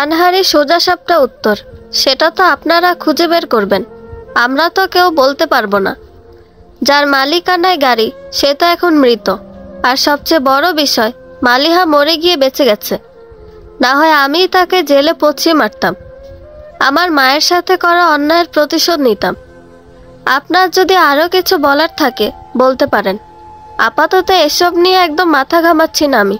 আনহারি সোজাসাপটা উত্তর, সেটা তো আপনারা খুঁজে বের করবেন, আমরা তো কেউ বলতে পারবো না। যার মালিকানায় গাড়ি সে তো এখন মৃত, আর সবচেয়ে বড় বিষয় মালিহা মরে গিয়ে বেঁচে গেছে। না হয় আমি তাকে জেলে পচিয়ে মারতাম, আমার মায়ের সাথে করা অন্যায়ের প্রতিশোধ নিতাম। আপনার যদি আরও কিছু বলার থাকে বলতে পারেন, আপাতত এসব নিয়ে একদম মাথা ঘামাচ্ছি না আমি।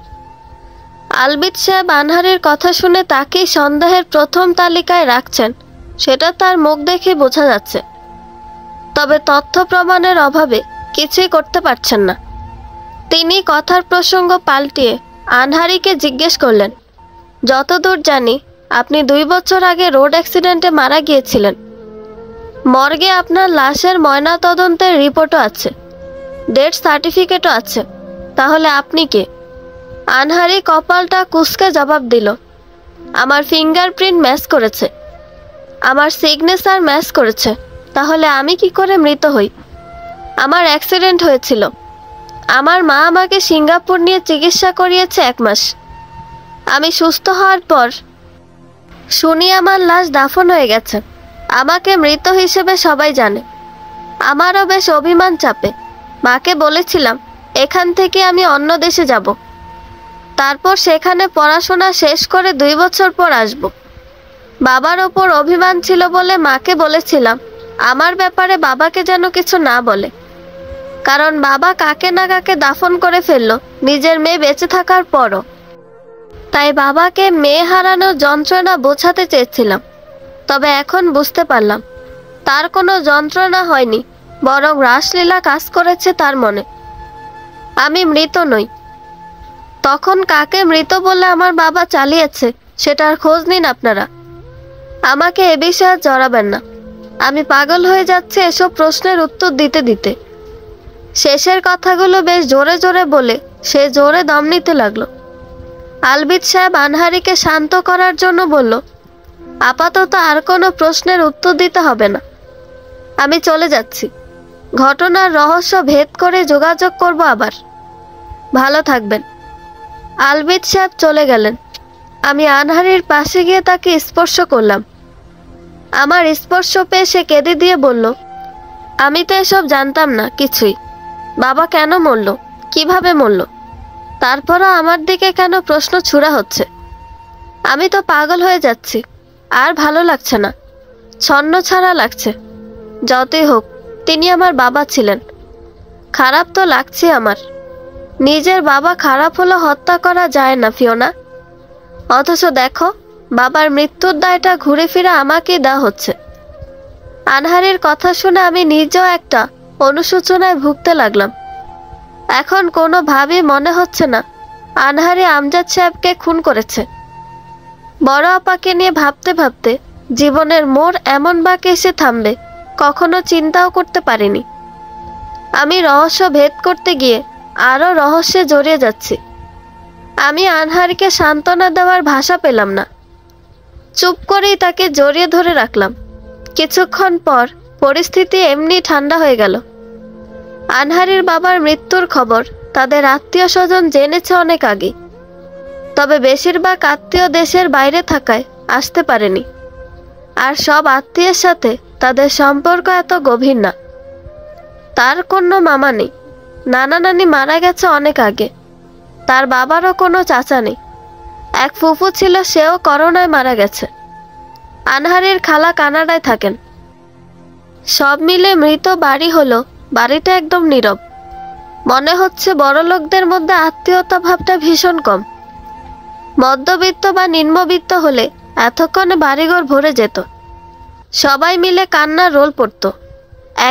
আলবিদ সাহেব আনহারের কথা শুনে তাকেই সন্দেহের প্রথম তালিকায় রাখছেন, সেটা তার মুখ দেখে বোঝা যাচ্ছে। তবে তথ্য প্রমাণের অভাবে কিছুই করতে পারছেন না। তিনি কথার প্রসঙ্গ পাল্টিয়ে আনহারিকে জিজ্ঞেস করলেন, যতদূর জানি আপনি 2 বছর আগে রোড অ্যাক্সিডেন্টে মারা গিয়েছিলেন। মর্গে আপনার লাশের ময়নাতদন্তের রিপোর্টও আছে, ডেথ সার্টিফিকেটও আছে। তাহলে আপনি কে? আনহারি কপালটা কুঁচকে জবাব দিল, আমার ফিঙ্গারপ্রিন্ট ম্যাচ করেছে, আমার সিগনেচার ম্যাচ করেছে। তাহলে আমি কি করে মৃত হই? আমার অ্যাক্সিডেন্ট হয়েছিল, আমার মা আমাকে সিঙ্গাপুর নিয়ে চিকিৎসা করিয়েছে 1 মাস। আমি সুস্থ হওয়ার পর শুনি আমার লাশ দাফন হয়ে গেছে। আমাকে মৃত হিসেবে সবাই জানে। আমারও বেশ অভিমান চাপে। মাকে বলেছিলাম এখান থেকে আমি অন্য দেশে যাব, তারপর সেখানে পড়াশোনা শেষ করে 2 বছর পর আসব। বাবার ওপর অভিমান ছিল বলে মাকে বলেছিলাম আমার ব্যাপারে বাবাকে যেন কিছু না বলে, কারণ বাবা কাকে না কাকে দাফন করে ফেললো নিজের মেয়ে বেঁচে থাকার পরও। তাই বাবাকে মেয়ে হারানোর যন্ত্রণা বোঝাতে চেয়েছিলাম। তবে এখন বুঝতে পারলাম তার কোনো যন্ত্রণা হয়নি, বরং রাসলীলা কাজ করেছে তার মনে। আমি মৃত নই। তখন কাকে মৃত বলে আমার বাবা চালিয়েছে সেটার খোঁজ নিন আপনারা। আমাকে এ বিষয়ে জড়াবেন না। আমি পাগল হয়ে যাচ্ছে এসব প্রশ্নের উত্তর দিতে দিতে। শেষের কথাগুলো বেশ জোরে জোরে বলে সে জোরে দম নিতে লাগলো। আলবিদ সাহেব আনহারিকে শান্ত করার জন্য বলল, আপাতত আর কোনো প্রশ্নের উত্তর দিতে হবে না, আমি চলে যাচ্ছি। ঘটনার রহস্য ভেদ করে যোগাযোগ করব আবার। ভালো থাকবেন। আলবিদ সাহেব চলে গেলেন। আমি আনহারির পাশে গিয়ে তাকে স্পর্শ করলাম। আমার স্পর্শ পেয়ে সে কেঁদে দিয়ে বলল, আমি তো এসব জানতাম না কিছুই। বাবা কেন মরল, কিভাবে মরল, তারপরও আমার দিকে কেন প্রশ্ন ছুড়া হচ্ছে? আমি তো পাগল হয়ে যাচ্ছি, আর ভালো লাগছে না, ছন্ন ছাড়া লাগছে। যতই হোক তিনি আমার বাবা ছিলেন। খারাপ তো লাগছে আমার। নিজের বাবা খারাপ হলো হত্যা করা যায় না ফিওনা, অথচ দেখো বাবার মৃত্যুর দায়টা ঘুরে ফিরে আমাকেই দেওয়া হচ্ছে। আনহারির কথা শুনে আমি নিজেও একটা অনুশোচনায় ভুগতে লাগলাম। এখন কোনোভাবেই মনে হচ্ছে না আনহারি আমজাদ সাহেবকে খুন করেছে। বড় আপাকে নিয়ে ভাবতে ভাবতে জীবনের মোড় এমন বাঁকে এসে থামবে কখনো চিন্তাও করতে পারিনি। আমি রহস্য ভেদ করতে গিয়ে আরও রহস্যে জড়িয়ে যাচ্ছি। আমি আনহারিকে সান্ত্বনা দেওয়ার ভাষা পেলাম না। চুপ করেই তাকে জড়িয়ে ধরে রাখলাম। কিছুক্ষণ পর পরিস্থিতি এমনি ঠান্ডা হয়ে গেল। আনহারির বাবার মৃত্যুর খবর তাদের আত্মীয় স্বজন জেনেছে অনেক আগে, তবে বেশিরভাগ আত্মীয় দেশের বাইরে থাকায় আসতে পারেনি। আর সব আত্মীয়ের সাথে তাদের সম্পর্ক এত গভীর না। তার কোনো মামা নেই, নানা নানি মারা গেছে অনেক আগে। তার বাবারও কোনো চাচা নেই। এক ফুফু ছিল, সেও করোনায় মারা গেছে। আনহারির খালা কানাডায় থাকেন। সব মিলে মৃত বাড়ি হলো বাড়িটা একদম নীরব। মনে হচ্ছে বড় লোকদের মধ্যে আত্মীয়তা ভাবটা ভীষণ কম। মধ্যবিত্ত বা নিম্নবিত্ত হলে এতক্ষণে বাড়িঘর ভরে যেত। সবাই মিলে কান্নার রোল পড়তো,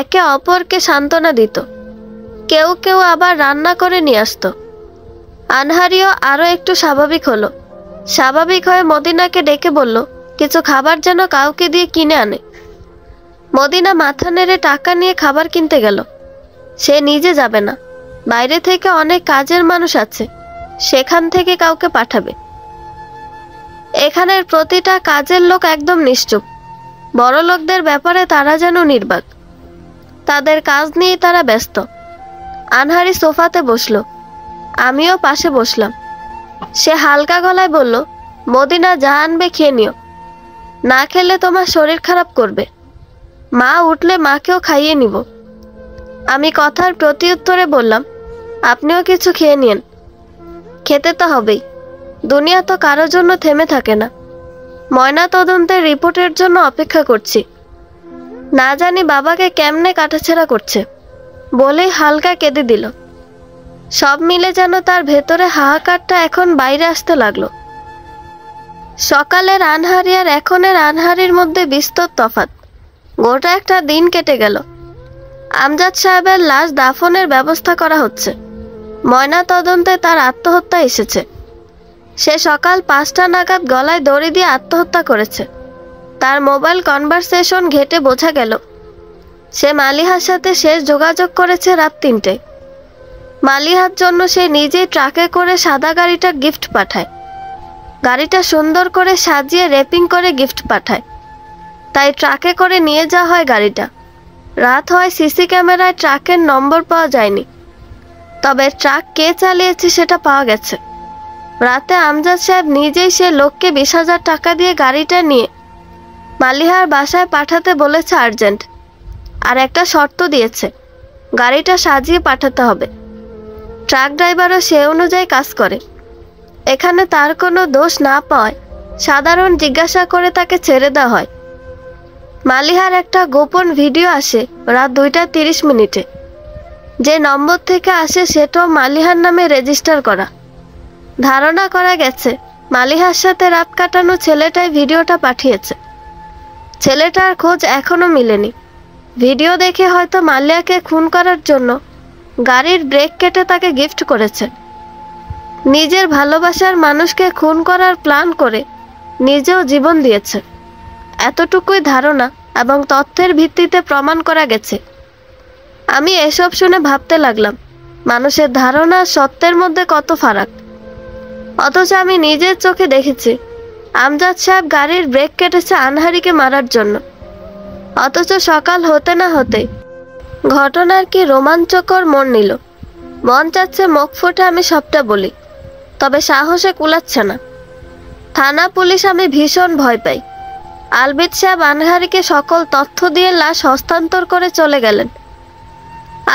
একে অপরকে সান্ত্বনা দিত, কেউ কেউ আবার রান্না করে নিয়ে আসতো। আনহারিও আরও একটু স্বাভাবিক হলো। স্বাভাবিক হয়ে মদিনাকে ডেকে বলল কিছু খাবার যেন কাউকে দিয়ে কিনে আনে। মদিনা মাথা নেড়ে টাকা নিয়ে খাবার কিনতে গেল। সে নিজে যাবে না, বাইরে থেকে অনেক কাজের মানুষ আছে, সেখান থেকে কাউকে পাঠাবে। এখানের প্রতিটা কাজের লোক একদম নিশ্চুপ। বড় লোকদের ব্যাপারে তারা যেন নির্বাক, তাদের কাজ নিয়ে তারা ব্যস্ত। আনহারি সোফাতে বসলো, আমিও পাশে বসলাম। সে হালকা গলায় বলল, মদিনা যা আনবে খেয়ে নিও, না খেলে তোমার শরীর খারাপ করবে। মা উঠলে মাকেও খাইয়ে নিব। আমি কথার প্রত্যুত্তরে বললাম, আপনিও কিছু খেয়ে নিন। খেতে তো হবেই, দুনিয়া তো কারোর জন্য থেমে থাকে না। ময়না তদন্তের রিপোর্টের জন্য অপেক্ষা করছি। না জানি বাবাকে কেমনে কাটাছেড়া করছে বলেই হালকা কেঁদে দিল। সব মিলে যেন তার ভেতরে হাহাকারটা এখন বাইরে আসতে লাগলো। সকালের আনহারি আর এখনের আনহারির মধ্যে বিস্তর তফাৎ। গোটা একটা দিন কেটে গেল। আমজাদ সাহেবের লাশ দাফনের ব্যবস্থা করা হচ্ছে। ময়না তদন্তে তার আত্মহত্যা এসেছে। সে সকাল 5টা নাগাদ গলায় দড়ি দিয়ে আত্মহত্যা করেছে। তার মোবাইল কনভারসেশন ঘেটে বোঝা গেল সে মালিহার সাথে শেষ যোগাযোগ করেছে রাত 3টায়। মালিহার জন্য সে নিজেই ট্রাকে করে সাদা গাড়িটা গিফট পাঠায়। গাড়িটা সুন্দর করে সাজিয়ে র্যাপিং করে গিফট পাঠায়, তাই ট্রাকে করে নিয়ে যাওয়া হয় গাড়িটা। রাত হয়, সিসি ক্যামেরায় ট্রাকের নম্বর পাওয়া যায়নি, তবে ট্রাক কে চালিয়েছে সেটা পাওয়া গেছে। রাতে আমজাদ সাহেব নিজেই সে লোককে 20,000 টাকা দিয়ে গাড়িটা নিয়ে মালিহার বাসায় পাঠাতে বলেছে আর্জেন্ট, আর একটা শর্ত দিয়েছে, গাড়িটা সাজিয়ে পাঠাতে হবে। ট্রাক ড্রাইভারও সে অনুযায়ী কাজ করে। এখানে তার কোনো দোষ না পাওয়ায় সাধারণ জিজ্ঞাসা করে তাকে ছেড়ে দেওয়া হয়। মালিহার একটা গোপন ভিডিও আসে রাত 2:30 যে নম্বর থেকে আসে সেটাও মালিহার নামে রেজিস্টার করা। ধারণা করা গেছে মালিহার সাথে রাত কাটানো ছেলেটাই ভিডিওটা পাঠিয়েছে। ছেলেটার খোঁজ এখনো মিলেনি। ভিডিও দেখে হয়তো মালিয়াকে খুন করার জন্য গাড়ির ব্রেক কেটে তাকে গিফট করেছে। নিজের ভালোবাসার মানুষকে খুন করার প্ল্যান করে নিজেও জীবন দিয়েছে। এতটুকুই ধারণা এবং তথ্যের ভিত্তিতে প্রমাণ করা গেছে। আমি এসব শুনে ভাবতে লাগলাম, মানুষের ধারণা সত্যের মধ্যে কত ফারাক। অথচ আমি নিজের চোখে দেখেছি আমজাদ সাহেব গাড়ির ব্রেক কেটেছে আনহারিকে মারার জন্য। অথচ সকাল হতে না হতে ঘটনার কি রোমাঞ্চকর মোড় নিল। মন চাচ্ছে মুখ ফুটে আমি সবটা বলি, তবে সাহসে কুলাচ্ছে না। থানা পুলিশ আমি ভীষণ ভয় পাই। আলবিদ সাহেব আনহারিকে সকল তথ্য দিয়ে লাশ হস্তান্তর করে চলে গেলেন।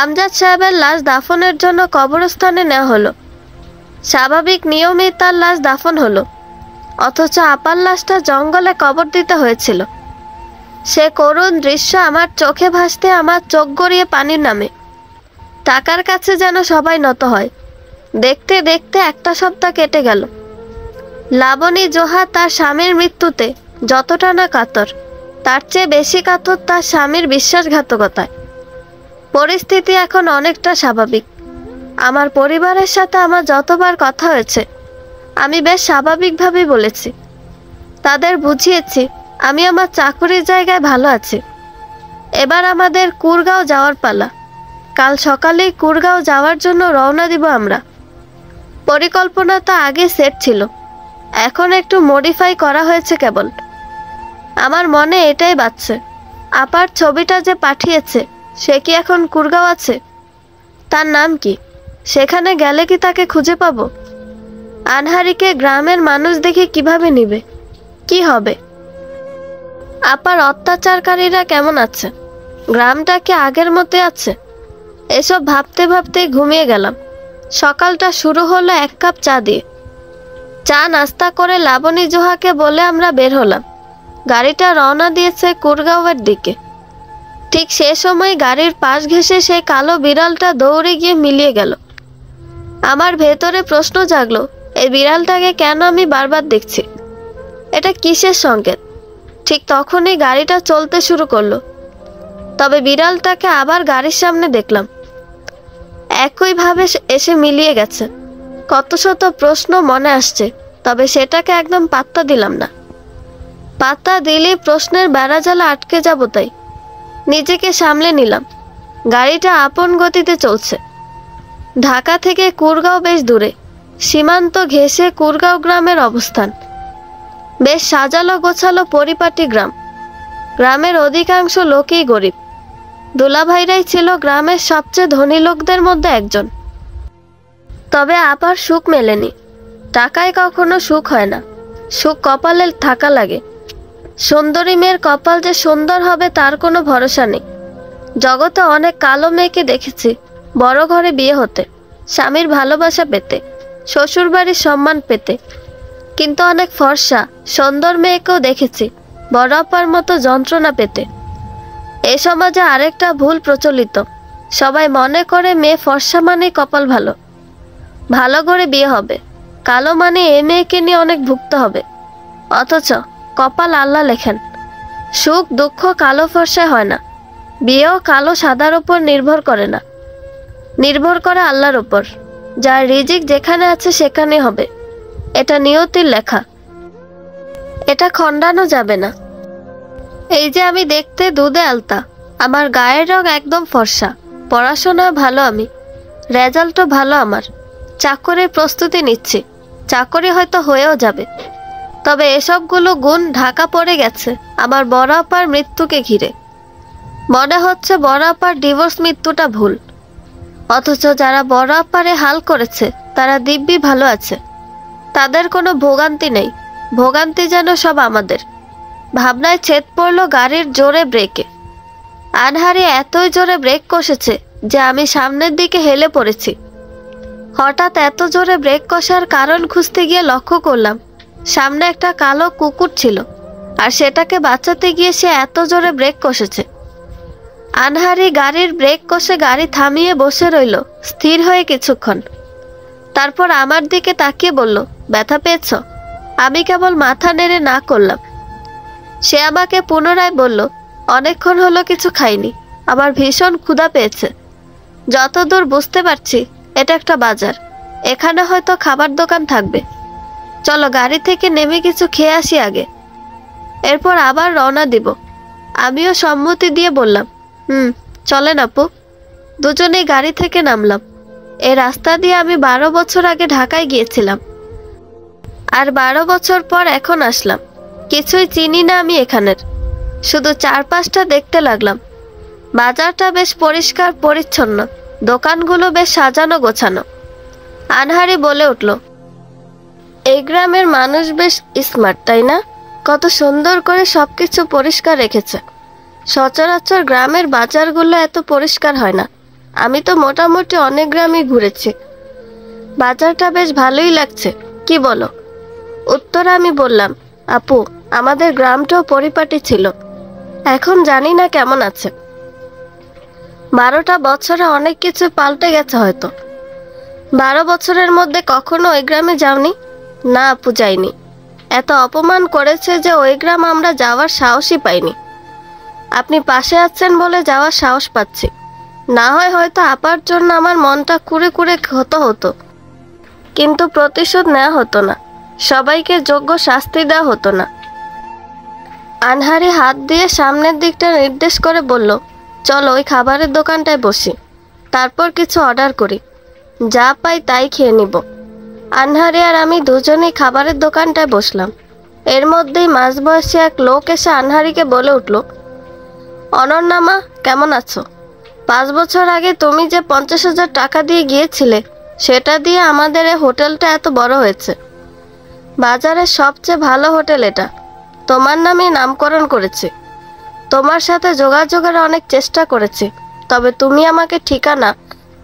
আমজাদ সাহেবের লাশ দাফনের জন্য কবরস্থানে নেওয়া হলো। স্বাভাবিক নিয়মেই তার লাশ দাফন হলো, অথচ আপার লাশটা জঙ্গলে কবর দিতে হয়েছিল। সে করুণ দৃশ্য আমার চোখে ভাসতে আমার চোখ গড়িয়ে পানির নামে। টাকার কাছে যেন সবাই নত হয়। দেখতে দেখতে একটা সপ্তাহ কেটে গেল। লাবণী জোহা তার স্বামীর মৃত্যুতে যতটা না কাতর, তার চেয়ে বেশি কাতর তার স্বামীর বিশ্বাসঘাতকতায়। পরিস্থিতি এখন অনেকটা স্বাভাবিক। আমার পরিবারের সাথে আমার যতবার কথা হয়েছে আমি বেশ স্বাভাবিকভাবেই বলেছি। তাদের বুঝিয়েছি আমি আমার চাকরির জায়গায় ভালো আছি। এবার আমাদের কুরগাঁও যাওয়ার পালা। কাল সকালেই কুরগাঁও যাওয়ার জন্য রওনা দিব আমরা। পরিকল্পনা তো আগে সেট ছিল, এখন একটু মডিফাই করা হয়েছে কেবল। আমার মনে এটাই বাজছে, আপার ছবিটা যে পাঠিয়েছে সে কি এখন কুরগাঁও আছে? তার নাম কি? সেখানে গেলে কি তাকে খুঁজে পাবো? আনহারিকে গ্রামের মানুষ দেখে কিভাবে নিবে? কি হবে? আপার অত্যাচারকারীরা কেমন আছে? গ্রামটা কি আগের মতো আছে? এসব ভাবতে ভাবতে ঘুমিয়ে গেলাম। সকালটা শুরু হলো 1 কাপ চা দিয়ে। চা নাস্তা করে লাবণী জোহাকে বলে আমরা বের হলাম। গাড়িটা রওনা দিয়েছে কুরগাঁওয়ের দিকে। ঠিক সে সময় গাড়ির পাশ ঘেঁষে সেই কালো বিড়ালটা দৌড়ে গিয়ে মিলিয়ে গেল। আমার ভেতরে প্রশ্ন জাগলো, এই বিড়ালটাকে কেন আমি বারবার দেখছি? এটা কিসের সংকেত? ঠিক তখনই গাড়িটা চলতে শুরু করলো। তবে বিড়ালটাকে আবার গাড়ির সামনে দেখলাম, একইভাবে এসে মিলিয়ে গেছে। কত শত প্রশ্ন মনে আসছে, তবে সেটাকে একদম পাত্তা দিলাম না। পাত্তা দিলেই প্রশ্নের বেড়াজালে আটকে যাব, তাই নিজেকে সামলে নিলাম। গাড়িটা আপন গতিতে চলছে। ঢাকা থেকে কুরগাঁও বেশ দূরে। সীমান্ত ঘেঁষে কুরগাঁও গ্রামের অবস্থান। বেশ সাজালো গোছালো পরিপাটি গ্রাম। গ্রামের অধিকাংশ লোকই গরিব। দুলাভাইরাই ছিল গ্রামের সবচেয়ে ধনী লোকদের মধ্যে একজন। তবে আপার সুখ মেলেনি। টাকায় কখনো সুখ হয় না। সুখ কপালে থাকা লাগে। সুন্দরী মেয়ের কপাল যে সুন্দর হবে তার কোনো ভরসা নেই। জগতে অনেক কালো মেয়েকে দেখেছি বড় ঘরে বিয়ে হতে, স্বামীর ভালোবাসা পেতে, শ্বশুরবাড়ির সম্মান পেতে, কিন্তু অনেক ফর্সা সুন্দর মেয়েকেও দেখেছি বড় আপার মতো যন্ত্রণা পেতে। এ সমাজে আরেকটা ভুল প্রচলিত, সবাই মনে করে মেয়ে ফর্সা মানেই কপাল ভালো, ভালো করে বিয়ে হবে, কালো মানে এ মেয়েকে নিয়ে অনেক ভুগতে হবে। অথচ কপাল আল্লাহ লেখেন। সুখ দুঃখ কালো ফর্সায় হয় না, বিয়েও কালো সাদার উপর নির্ভর করে না, নির্ভর করে আল্লাহর উপর। যার রিজিক যেখানে আছে সেখানে হবে, এটা নিয়তির লেখা, এটা খণ্ডানো যাবে না। এই যে আমি দেখতে দুধে আলতা, আমার গায়ের রং একদম ফর্সা, পড়াশোনা ভালো, আমি রেজাল্টও ভালো, আমার চাকরির প্রস্তুতি নিচ্ছি, চাকরি হয়তো হয়েও যাবে। তবে এসবগুলো গুণ ঢাকা পড়ে গেছে আমার বড় আপার মৃত্যুকে ঘিরে। মনে হচ্ছে বড় আপার ডিভোর্স মৃত্যুটা ভুল, অথচ যারা বড় আপারে হাল করেছে তারা দিব্যি ভালো আছে, তাদের কোনো ভোগান্তি নেই। ভোগান্তি যেন সব আমাদের। ভাবনায় ছেদ পড়ল গাড়ির জোরে ব্রেকে। আনহারি এতই জোরে ব্রেক কষেছে যে আমি সামনের দিকে হেলে পড়েছি। হঠাৎ এত জোরে ব্রেক কষার কারণ খুঁজতে গিয়ে লক্ষ্য করলাম সামনে একটা কালো কুকুর ছিল, আর সেটাকে বাঁচাতে গিয়ে সে এত জোরে ব্রেক কষেছে। আনহারি গাড়ির ব্রেক কষে গাড়ি থামিয়ে বসে রইল স্থির হয়ে কিছুক্ষণ। তারপর আমার দিকে তাকিয়ে বলল, ব্যথা পেয়েছ? আমি কেবল মাথা নেড়ে না করলাম। সে আমাকে পুনরায় বলল, অনেকক্ষণ হলো কিছু খাইনি, আমার ভীষণ ক্ষুধা পেয়েছে। যতদূর বুঝতে পারছি এটা একটা বাজার, এখানে হয়তো খাবার দোকান থাকবে, চলো গাড়ি থেকে নেমে কিছু খেয়ে আসি আগে, এরপর আবার রওনা দিব। আমিও সম্মতি দিয়ে বললাম, চলেন আপু। দুজনেই গাড়ি থেকে নামলাম। এই রাস্তা দিয়ে আমি 12 বছর আগে ঢাকায় গিয়েছিলাম, আর 12 বছর পর এখন আসলাম। কিছুই চিনি না আমি এখানের, শুধু চারপাশটা দেখতে লাগলাম। বাজারটা বেশ পরিষ্কার পরিচ্ছন্ন, দোকানগুলো বেশ সাজানো গোছানো। আনহারি বলে উঠল, এই গ্রামের মানুষ বেশ স্মার্ট, তাই না? কত সুন্দর করে সবকিছু পরিষ্কার রেখেছে। সচরাচর গ্রামের বাজারগুলো এত পরিষ্কার হয় না। আমি তো মোটামুটি অনেক গ্রামই ঘুরেছি, বাজারটা বেশ ভালোই লাগছে, কি বলো? উত্তরে আমি বললাম, আপু, আমাদের গ্রামটাও পরিপাটি ছিল, এখন জানি না কেমন আছে। 12টা বছরে অনেক কিছু পাল্টে গেছে হয়তো। 12 বছরের মধ্যে কখনো ওই গ্রামে যাওনি? না আপু, যাইনি। এত অপমান করেছে যে ওই গ্রাম আমরা যাওয়ার সাহসই পাইনি। আপনি পাশে আছেন বলে যাওয়ার সাহস পাচ্ছি, না হয় হয়তো আপার জন্য আমার মনটা কুড়ে কুড়ে ক্ষত হতো, কিন্তু প্রতিশোধ নেওয়া হতো না, সবাইকে যোগ্য শাস্তি দেওয়া হতো না। আনহারি হাত দিয়ে সামনের দিকটা নির্দেশ করে বলল, চলো ওই খাবারের দোকানটায় বসি, তারপর কিছু অর্ডার করি, যা পাই তাই খেয়ে নিব। আনহারি আর আমি দুজনেই খাবারের দোকানটায় বসলাম। এর মধ্যেই মাঝবয়সী এক লোক এসে আনহারিকে বলে উঠল, অনন্যা মা, কেমন আছো? 5 বছর আগে তুমি যে 50,000 টাকা দিয়ে গিয়েছিলে, সেটা দিয়ে আমাদের এই হোটেলটা এত বড় হয়েছে। বাজারের সবচেয়ে ভালো হোটেল এটা, তোমার নামেই নামকরণ করেছি। তোমার সাথে যোগাযোগের অনেক চেষ্টা করেছি, তবে তুমি আমাকে ঠিকানা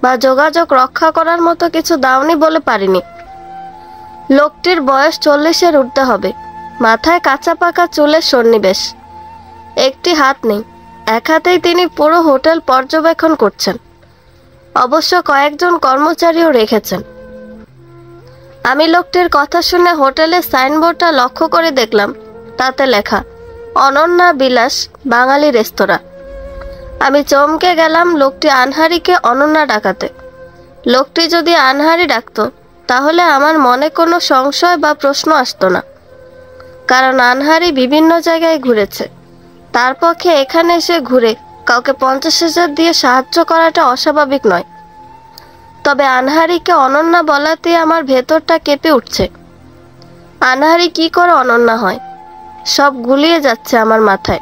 বা যোগাযোগ রক্ষা করার মতো কিছু দাওনি বলে পারিনি। লোকটির বয়স 40-এর উঠতে হবে, মাথায় কাঁচা পাকা চুলের সন্নিবেশ, একটি হাত নেই, এক হাতেই তিনি পুরো হোটেল পর্যবেক্ষণ করছেন। অবশ্য কয়েকজন কর্মচারীও রেখেছেন। আমি লোকটির কথা শুনে হোটেলের সাইনবোর্ডটা লক্ষ্য করে দেখলাম, তাতে লেখা অনন্যা বিলাস বাঙালি রেস্তোরাঁ। আমি চমকে গেলাম লোকটি আনহারিকে অনন্যা ডাকাতে। লোকটি যদি আনহারি ডাকতো তাহলে আমার মনে কোনো সংশয় বা প্রশ্ন আসতো না, কারণ আনহারি বিভিন্ন জায়গায় ঘুরেছে। তার পক্ষে এখানে এসে ঘুরে কাউকে 50,000 দিয়ে সাহায্য করাটা অস্বাভাবিক নয়। তবে আনহারিকে অনন্যা বলাতে আমার ভেতরটা কেঁপে উঠছে। আনহারি কি করে অনন্যা হয়, সব গুলিয়ে যাচ্ছে আমার মাথায়।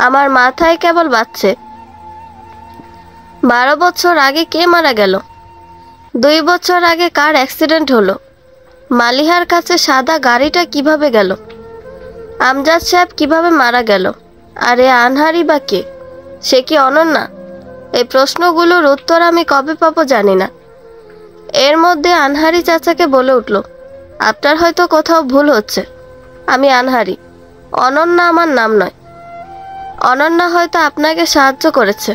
আমার মাথায় কেবল বাজছে, 12 বছর আগে কে মারা গেল? 2 বছর আগে কার অ্যাক্সিডেন্ট হলো? মালিহার কাছে সাদা গাড়িটা কিভাবে গেল? আমজাদ সাহেব কিভাবে মারা গেল? আর এ আনহারি বা কে? সে কি অনন্যা? এই প্রশ্নগুলোর উত্তর আমি কবে পাবো জানি না। এর মধ্যে আনহারি চাচাকে বলে উঠল, আপনার হয়তো কোথাও ভুল হচ্ছে। আমি আনহারি, অনন্যা আমার নাম নয়। অনন্যা হয়তো আপনাকে সাহায্য করেছে,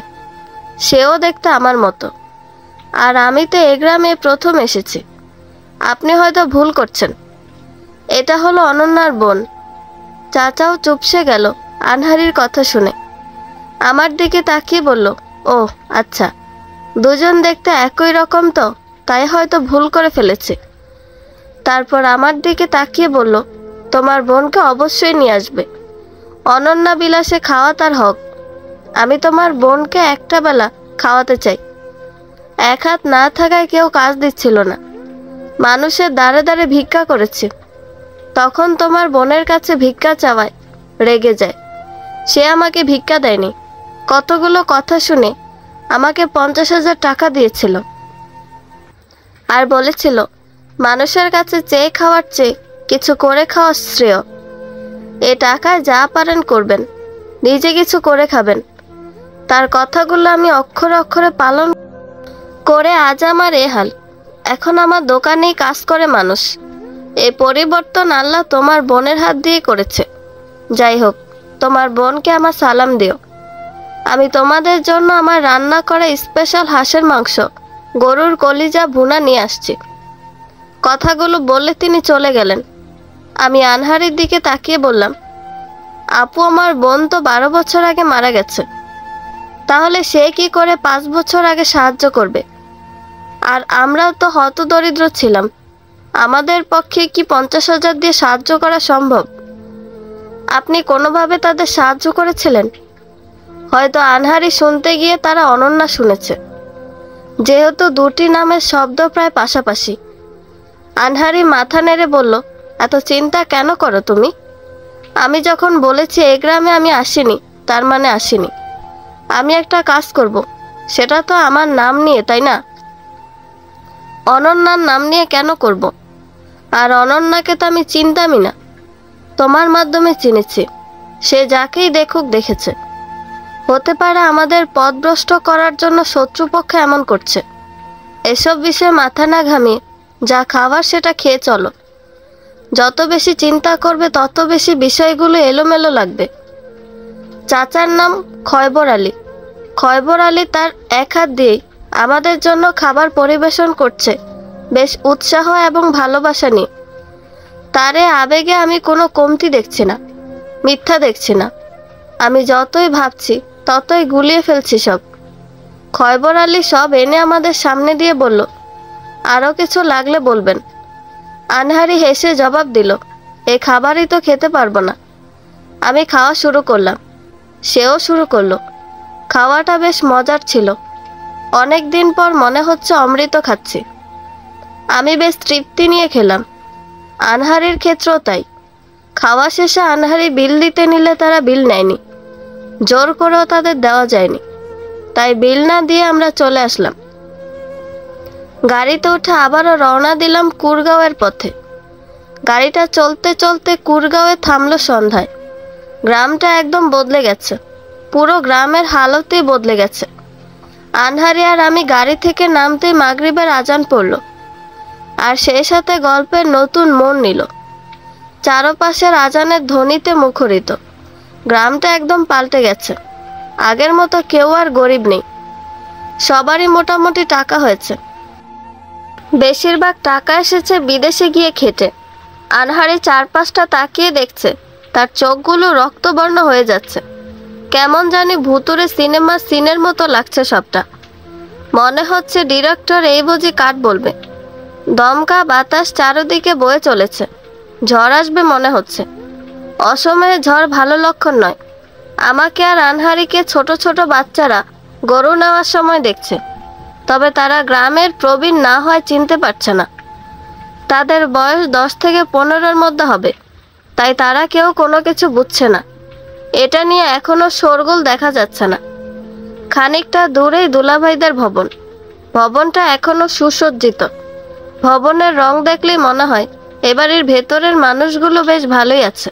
সেও দেখতে আমার মতো। আর আমি তো এ গ্রামে প্রথম এসেছি, আপনি হয়তো ভুল করছেন। এটা হলো অনন্যার বোন। চাচাও চুপসে গেল আনহারির কথা শুনে। আমার দিকে তাকিয়ে বলল, ও আচ্ছা, দুজন দেখতে একই রকম তো, তাই হয়তো ভুল করে ফেলেছে। তারপর আমার দিকে তাকিয়ে বলল, তোমার বোনকে অবশ্যই নিয়ে আসবে। অনন্যা বিলাসে খাওয়া তার হক। আমি তোমার বোনকে একটা বেলা খাওয়াতে চাই। এক হাত না থাকায় কেউ কাজ দিচ্ছিল না, মানুষের দাঁড়ে দাঁড়ে ভিক্ষা করেছে। তখন তোমার বোনের কাছে ভিক্ষা চাওয়ায় রেগে যায়। সে আমাকে ভিক্ষা দেয়নি, কতগুলো কথা শুনে আমাকে 50,000 টাকা দিয়েছিল, আর বলেছিল মানুষের কাছে চেয়ে খাওয়ার চেয়ে কিছু করে খাওয়া শ্রেয়। এ টাকায় যা পারেন করবেন, নিজে কিছু করে খাবেন। তার কথাগুলো আমি অক্ষরে অক্ষরে পালন করে আজ আমার এ হাল। এখন আমার দোকানেই কাজ করে মানুষ। এই পরিবর্তন আল্লাহ তোমার বোনের হাত দিয়ে করেছে। যাই হোক, তোমার বোনকে আমার সালাম দিও। আমি তোমাদের জন্য আমার রান্না করা স্পেশাল হাঁসের মাংস, গরুর কলিজা ভুনা নিয়ে আসছি। কথাগুলো বলে তিনি চলে গেলেন। আমি আনহারির দিকে তাকিয়ে বললাম, আপু, আমার বোন তো 12 বছর আগে মারা গেছে। তাহলে সে কি করে 5 বছর আগে সাহায্য করবে? আর আমরাও তো হতদরিদ্র ছিলাম, আমাদের পক্ষে কি 50,000 দিয়ে সাহায্য করা সম্ভব? আপনি কোনোভাবে তাদের সাহায্য করেছিলেন? হয়তো আনহারি শুনতে গিয়ে তারা অনন্যা শুনেছে, যেহেতু দুটি নামের শব্দ প্রায় পাশাপাশি। আনহারি মাথা নেড়ে বলল, এত চিন্তা কেন করো তুমি? আমি যখন বলেছি এই গ্রামে আমি আসিনি, তার মানে আসিনি। আমি একটা কাজ করব, সেটা তো আমার নাম নিয়ে, তাই না? অনন্যার নাম নিয়ে কেন করব? আর অনন্যাকে তো আমি চিনতামই না, তোমার মাধ্যমে চিনেছি। সে যাকেই দেখুক দেখেছে। হতে পারে আমাদের পথভ্রষ্ট করার জন্য শত্রুপক্ষ এমন করছে। এসব বিষয়ে মাথা না ঘামিয়ে যা খাবার সেটা খেয়ে চলো। যত বেশি চিন্তা করবে তত বেশি বিষয়গুলো এলোমেলো লাগবে। চাচার নাম খয়বর আলী। খয়বর আলী তার এক হাত দিয়েই আমাদের জন্য খাবার পরিবেশন করছে, বেশ উৎসাহ এবং ভালোবাসা নিয়ে। তার এ আবেগে আমি কোনো কমতি দেখছি না, মিথ্যা দেখছি না। আমি যতই ভাবছি ততই গুলিয়ে ফেলছি সব। খয়বর আলী সব এনে আমাদের সামনে দিয়ে বলল, আরও কিছু লাগলে বলবেন। আনহারি হেসে জবাব দিল, এই খাবারই তো খেতে পারবো না। আমি খাওয়া শুরু করলাম, সেও শুরু করলো। খাওয়াটা বেশ মজার ছিল। অনেক দিন পর মনে হচ্ছে অমৃত খাচ্ছি। আমি বেশ তৃপ্তি নিয়ে খেলাম। আনহারির ক্ষেত্রেও তাই। খাওয়া শেষে আনহারি বিল দিতে নিলে তারা বিল নেয়নি, জোর করেও তাদের দেওয়া যায়নি। তাই বিল না দিয়ে আমরা চলে আসলাম। গাড়িতে উঠে আবারও রওনা দিলাম কুরগাঁওয়ের পথে। গাড়িটা চলতে চলতে কুরগাঁওয়ে থামলো সন্ধ্যায়। গ্রামটা একদম বদলে গেছে, পুরো গ্রামের হালতই বদলে গেছে। আনহারি আর আমি গাড়ি থেকে নামতেই মাগরিবের আজান পড়ল, আর সেই সাথে গল্পের নতুন মোড় নিল। চারপাশের আজানের ধ্বনিতে মুখরিত। গ্রামটা একদম পাল্টে গেছে। আগের মতো কেউ আর গরিব নেই, সবারই মোটামুটি টাকা হয়েছে। বেশিরভাগ টাকা এসেছে বিদেশে গিয়ে খেটে। আনহারি চারপাশটা তাকিয়ে দেখছে, তার চোখগুলো রক্তবর্ণ হয়ে যাচ্ছে। কেমন জানি ভুতুরে সিনেমার সিনের মতো লাগছে সবটা। মনে হচ্ছে ডিরেক্টর এই বুঝি কাট বলবে। দমকা বাতাস চারদিকে বয়ে চলেছে, ঝড় আসবে মনে হচ্ছে। অসময়ে ঝড় ভালো লক্ষণ নয়। আমাকে আর আনহারিকে ছোট ছোট বাচ্চারা গরু নেওয়ার সময় দেখছে, তবে তারা গ্রামের প্রবীণ না হয় চিনতে পারছে না। তাদের বয়স 10 থেকে 15-এর মধ্যে হবে, তাই তারা কেউ কোনো কিছু বুঝছে না। এটা নিয়ে এখনো শোরগোল দেখা যাচ্ছে না। খানিকটা দূরেই দুলাভাইদের ভবন। ভবনটা এখনো সুসজ্জিত। ভবনের রং দেখলেই মনে হয় এ বাড়ির ভেতরের মানুষগুলো বেশ ভালোই আছে।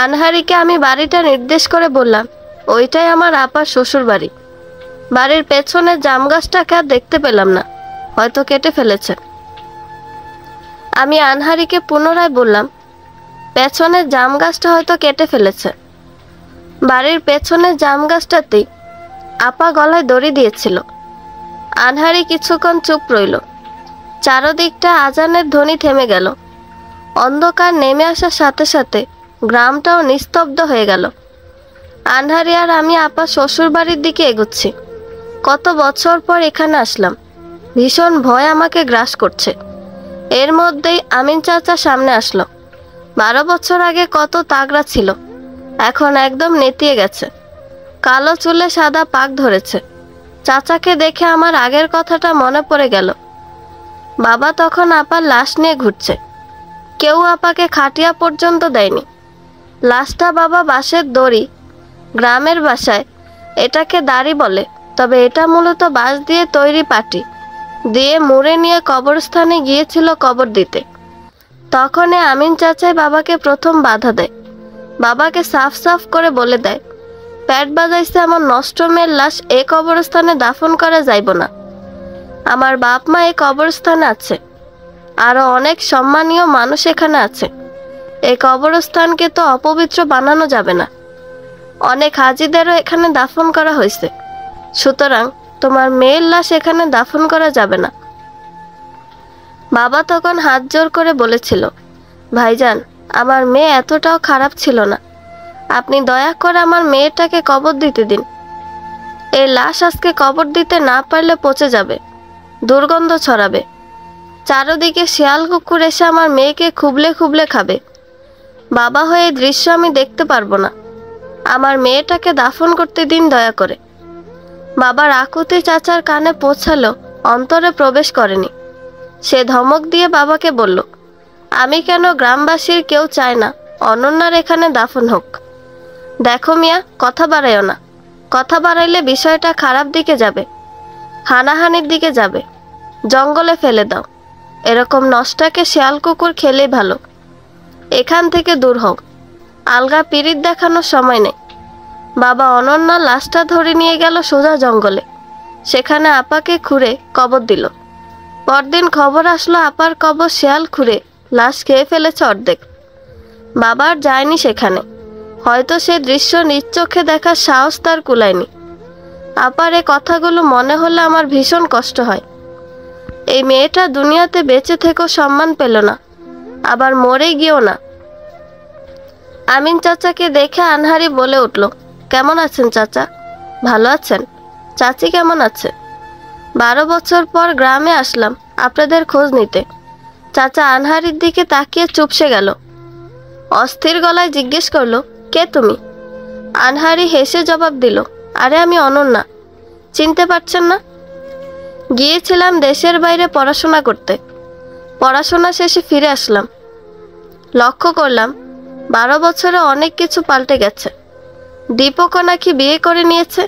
আনহারিকে আমি বাড়িটা নির্দেশ করে বললাম, ওইটাই আমার আপার শ্বশুর বাড়ি। বাড়ির পেছনে জাম গাছটাকে আর দেখতে পেলাম না, হয়তো কেটে ফেলেছে। আমি আনহারিকে পুনরায় বললাম, পেছনের জাম গাছটা হয়তো কেটে ফেলেছে। বাড়ির পেছনের জাম গাছটাতেই আপা গলায় দড়ি দিয়েছিল। আনহারি কিছুক্ষণ চুপ রইল। চারদিকটা আজানের ধ্বনি থেমে গেল। অন্ধকার নেমে আসার সাথে সাথে গ্রামটাও নিস্তব্ধ হয়ে গেল। আনহারি আর আমি আপা শ্বশুর বাড়ির দিকে এগোচ্ছি। কত বছর পর এখানে আসলাম, ভীষণ ভয় আমাকে গ্রাস করছে। এর মধ্যেই আমিন চাচা সামনে আসলো। 12 বছর আগে কত তাগড়া ছিল, এখন একদম নেতিয়ে গেছে। কালো চুলে সাদা পাক ধরেছে। চাচাকে দেখে আমার আগের কথাটা মনে পড়ে গেল। বাবা তখন আপার লাশ নিয়ে ঘুরছে। কেউ আপাকে খাটিয়া পর্যন্ত দেয়নি। লাশটা বাবা বাঁশের দড়ি, গ্রামের ভাষায় এটাকে দাড়ি বলে, তবে এটা মূলত বাঁশ দিয়ে তৈরি পাটি দিয়ে মুড়ে নিয়ে কবরস্থানে গিয়েছিল কবর দিতে। তখনই আমিন চাচাই বাবাকে প্রথম বাধা দেয়। বাবাকে সাফ সাফ করে বলে দেয়, পেট বাজাইছে এমন নষ্ট মেয়ের লাশ এ কবরস্থানে দাফন করা যাইব না। আমার বাপ মা এই কবরস্থানে আছে, আরো অনেক সম্মানীয় মানুষ এখানে আছে। এই কবরস্থানকে তো অপবিত্র বানানো যাবে না। অনেক হাজিদেরও এখানে দাফন করা হয়েছে, সুতরাং তোমার মেয়ের লাশ এখানে দাফন করা যাবে না। বাবা তখন হাত জোর করে বলেছিল, ভাইজান, আমার মেয়ে এতটাও খারাপ ছিল না, আপনি দয়া করে আমার মেয়েটাকে কবর দিতে দিন। এই লাশ আজকে কবর দিতে না পারলে পচে যাবে, দুর্গন্ধ ছড়াবে। চারদিকে শিয়াল কুকুর এসে আমার মেয়েকে খুবলে খুবলে খাবে। বাবা হয়ে এই দৃশ্য আমি দেখতে পারবো না। আমার মেয়েটাকে দাফন করতে দিন দয়া করে। বাবার আকুতি চাচার কানে পৌঁছালো, অন্তরে প্রবেশ করেনি। সে ধমক দিয়ে বাবাকে বলল, আমি কেন গ্রামবাসীর কেউ চায় না অনন্যার এখানে দাফন হোক। দেখো মিয়া, কথা বাড়াইও না। কথা বাড়াইলে বিষয়টা খারাপ দিকে যাবে, হানাহানির দিকে যাবে। জঙ্গলে ফেলে দাও। এরকম নষ্টাকে শিয়াল কুকুর খেলেই ভালো। এখান থেকে দূর হও। আলগা পিরিত দেখানোর সময় নেই। বাবা অনন্যা লাশটা ধরে নিয়ে গেল সোজা জঙ্গলে। সেখানে আপাকে খুঁড়ে কবর দিল। পরদিন খবর আসলো আপার কবর শিয়াল খুঁড়ে লাশ খেয়ে ফেলেছে অর্ধেক। বাবার যায়নি সেখানে, হয়তো সে দৃশ্য নিজ চোখে দেখার সাহস তার কুলায়নি। আপার এ কথাগুলো মনে হলে আমার ভীষণ কষ্ট হয়। এই মেয়েটা দুনিয়াতে বেঁচে থেকেও সম্মান পেল না, আবার মরে গিয়েও না। আমিন চাচাকে দেখে আনহারি বলে উঠল, কেমন আছেন চাচা? ভালো আছেন? চাচি কেমন আছে? 12 বছর পর গ্রামে আসলাম আপনাদের খোঁজ নিতে। চাচা আনহারির দিকে তাকিয়ে চুপসে গেল। অস্থির গলায় জিজ্ঞেস করলো, কে তুমি? আনহারি হেসে জবাব দিল, আরে আমি অনন্যা, চিনতে পারছেন না? গিয়েছিলাম দেশের বাইরে পড়াশোনা করতে। পড়াশোনা শেষে ফিরে আসলাম। লক্ষ্য করলাম 12 বছরে অনেক কিছু পাল্টে গেছে। দীপকও নাকি বিয়ে করে নিয়েছে,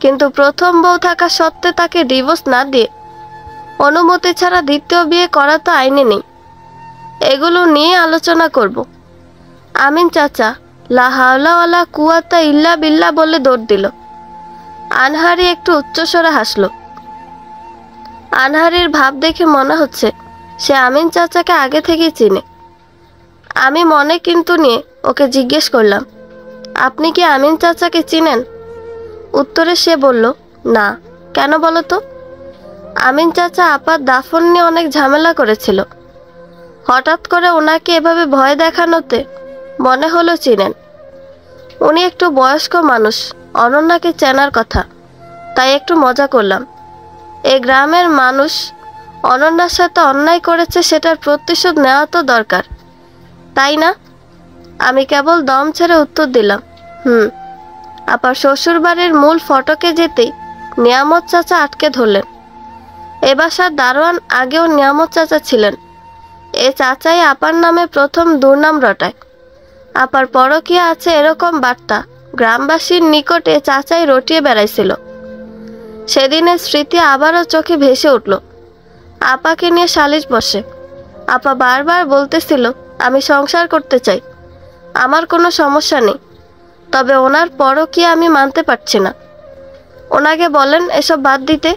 কিন্তু প্রথম বউ থাকা সত্ত্বে তাকে ডিভোর্স না দিয়ে অনুমতি ছাড়া দ্বিতীয় বিয়ে করা তো আইনে নেই। এগুলো নিয়ে আলোচনা করব। আমিন চাচা লা হাওলা ওয়ালা কুওয়াতা ইল্লা বিল্লাহ বলে দৌড় দিল। আনহারি একটু উচ্চস্বরে হাসলো। আনহারির ভাব দেখে মনে হচ্ছে সে আমিন চাচাকে আগে থেকেই চিনে। আমি মনে কিন্তু নিয়ে ওকে জিজ্ঞেস করলাম, আপনি কি আমিন চাচাকে চিনেন? উত্তরে সে বলল, না। কেন বলো তো? আমিন চাচা আপার দাফন নিয়ে অনেক ঝামেলা করেছিল। হঠাৎ করে ওনাকে এভাবে ভয় দেখানোতে মনে হলো চিনেন। উনি একটু বয়স্ক মানুষ, অনন্যাকে চেনার কথা, তাই একটু মজা করলাম। এই গ্রামের মানুষ অনন্যার সাথে অন্যায় করেছে, সেটার প্রতিশোধ নেওয়া তো দরকার, তাই না? আমি কেবল দম ছেড়ে উত্তর দিলাম, আপার শ্বশুর বাড়ির মূল ফটকে যেতেই নিয়ামত চাচা আটকে ধরলেন। এ বাসার দারোয়ান আগেও নিয়ামত চাচা ছিলেন। এ চাচাই আপার নামে প্রথম দুর্নাম রটায়। আপার পরকীয়া আছে এরকম বার্তা গ্রামবাসীর নিকটে চাচাই রটিয়ে বেড়াইছিল। সেদিনের স্মৃতি আবারও চোখে ভেসে উঠল। আপাকে নিয়ে সালিশ বসে। আপা বারবার বলতেছিল আমি সংসার করতে চাই, আমার কোনো সমস্যা নেই, তবে ওনার পরকীয়া আমি মানতে পারছি না। ওনাকে বলেন এসব বাদ দিতে,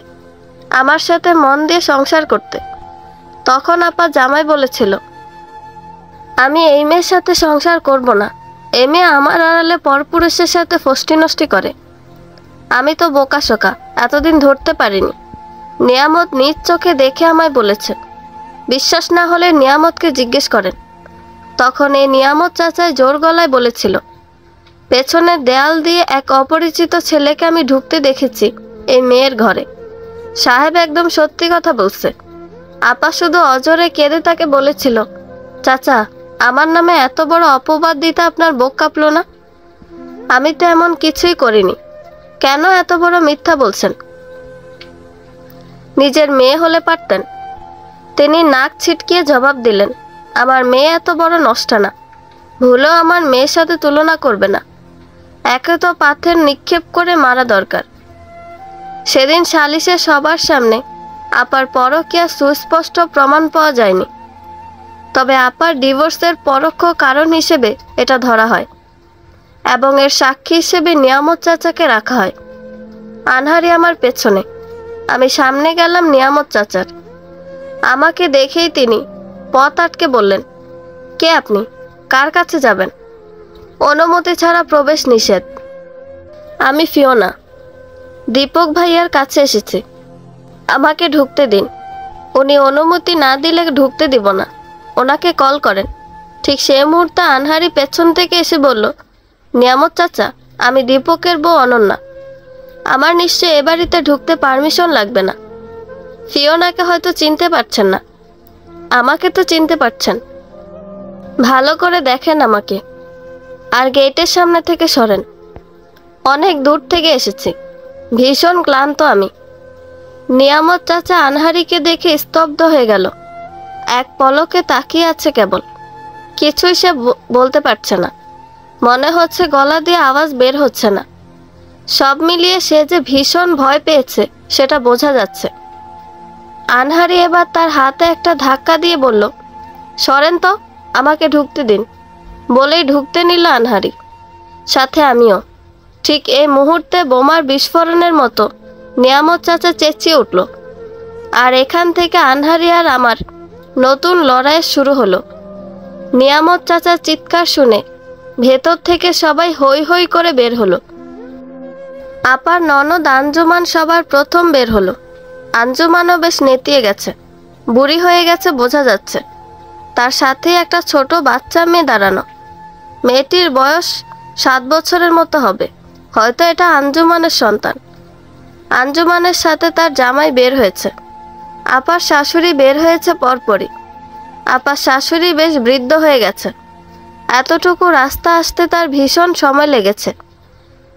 আমার সাথে মন দিয়ে সংসার করতে। তখন আপা জামাই বলেছিল আমি এই মেয়ের সাথে সংসার করব না, এই মেয়ে আমার আড়ালে পরপুরুষের সাথে ফষ্টি নষ্টি করে। আমি তো বোকাশোকা, এতদিন ধরতে পারিনি। নিয়ামত নিজ চোখে দেখে আমায় বলেছে। বিশ্বাস না হলে নিয়ামতকে জিজ্ঞেস করেন। তখন এই নিয়ামত চাচাই জোর গলায় বলেছিল পেছনের দেয়াল দিয়ে এক অপরিচিত ছেলেকে আমি ঢুকতে দেখেছি এই মেয়ের ঘরে। সাহেব একদম সত্যি কথা বলছে। আপা শুধু অজরে কেঁদে তাকে বলেছিল চাচা, আমার নামে এত বড় অপবাদ দিতে আপনার বুক কাঁপলো না? আমি তো এমন কিছুই করিনি, কেন এত বড় মিথ্যা বলছেন? নিজের মেয়ে হলে পারতেন। তিনি নাক ছিটকিয়ে জবাব দিলেন আমার মেয়ে এত বড় নষ্টা না, ভুলেও আমার মেয়ের সাথে তুলনা করবে না। একে তো পাথর নিক্ষেপ করে মারা দরকার। সেদিন সালিশে সবার সামনে আপার পরকীয়া সুস্পষ্ট প্রমাণ পাওয়া যায়নি, তবে আপার ডিভোর্সের পরোক্ষ কারণ হিসেবে এটা ধরা হয় এবং এর সাক্ষী হিসেবে নিয়ামত চাচাকে রাখা হয়। আনহারি আমার পেছনে, আমি সামনে গেলাম নিয়ামত চাচার। আমাকে দেখেই তিনি পথ আটকে বললেন কে আপনি, কার কাছে যাবেন? অনুমতি ছাড়া প্রবেশ নিষেধ। আমি ফিওনা, দীপক ভাইয়ার কাছে এসেছি, আমাকে ঢুকতে দিন। উনি অনুমতি না দিলে ঢুকতে দিব না, ওনাকে কল করেন। ঠিক সেই মুহূর্তে আনহারি পেছন থেকে এসে বলল নিয়ামত চাচা, আমি দীপকের বউ অনন্যা, আমার নিশ্চয়ই এ বাড়িতে ঢুকতে পারমিশন লাগবে না। ফিওনাকে হয়তো চিনতে পারছেন না, আমাকে তো চিনতে পারছেন। ভালো করে দেখেন আমাকে, আর গেটের সামনে থেকে সরেন। অনেক দূর থেকে এসেছি, ভীষণ ক্লান্ত আমি। নিয়ামত চাচা আনহারিকে দেখে স্তব্ধ হয়ে গেল। এক পলকে তাকিয়ে আছে কেবল, কিছুই সে বলতে পারছে না। মনে হচ্ছে গলা দিয়ে আওয়াজ বের হচ্ছে না। সব মিলিয়ে সে যে ভীষণ ভয় পেয়েছে সেটা বোঝা যাচ্ছে। আনহারি এবার তার হাতে একটা ধাক্কা দিয়ে বলল সরেন তো, আমাকে ঢুকতে দিন। বলেই ঢুকতে নিল আনহারি, সাথে আমিও। ঠিক এই মুহূর্তে বোমার বিস্ফোরণের মতো নিয়ামত চাচা চেঁচিয়ে উঠল, আর এখান থেকে আনহারি আর আমার নতুন লড়াই শুরু হলো। নিয়ামত চাচার চিৎকার শুনে ভেতর থেকে সবাই হৈ হৈ করে বের হলো। আপার ননদ আঞ্জুমান সবার প্রথম বের হলো। আঞ্জুমানও বেশ নেতিয়ে গেছে, বুড়ি হয়ে গেছে বোঝা যাচ্ছে। তার সাথে একটা ছোট বাচ্চা মেয়ে দাঁড়ানো। মেয়েটির বয়স 7 বছরের মতো হবে, হয়তো এটা আঞ্জুমানের সন্তান। আঞ্জুমানের সাথে তার জামাই বের হয়েছে। আপার শাশুড়ি বের হয়েছে পরপরই। আপার শাশুড়ি বেশ বৃদ্ধ হয়ে গেছে। এতটুকু রাস্তা আসতে তার ভীষণ সময় লেগেছে।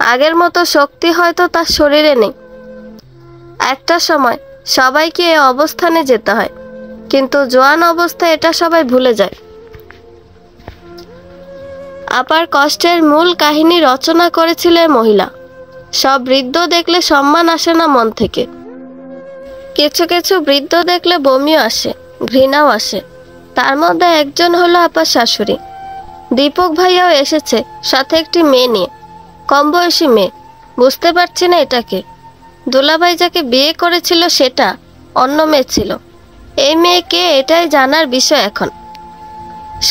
আগের মতো শক্তি হয়তো তার শরীরে নেই। একটা সময় সবাইকে এ অবস্থানে যেতে হয়, কিন্তু জোয়ান অবস্থায় এটা সবাই ভুলে যায়। আপার কষ্টের মূল কাহিনী রচনা করেছিল এ মহিলা। সব বৃদ্ধ দেখলে সম্মান আসে না মন থেকে। কিছু কিছু বৃদ্ধ দেখলে বমিও আসে, ঘৃণাও আসে। তার মধ্যে একজন হলো আপার শাশুড়ি। দীপক ভাইয়াও এসেছে, সাথে একটি মেয়ে নিয়ে, কম বয়সী মেয়ে। বুঝতে পারছি না এটাকে। দুলাভাই যাকে বিয়ে করেছিল সেটা অন্য মেয়ে ছিল। এই মেয়েকে এটাই জানার বিষয় এখন।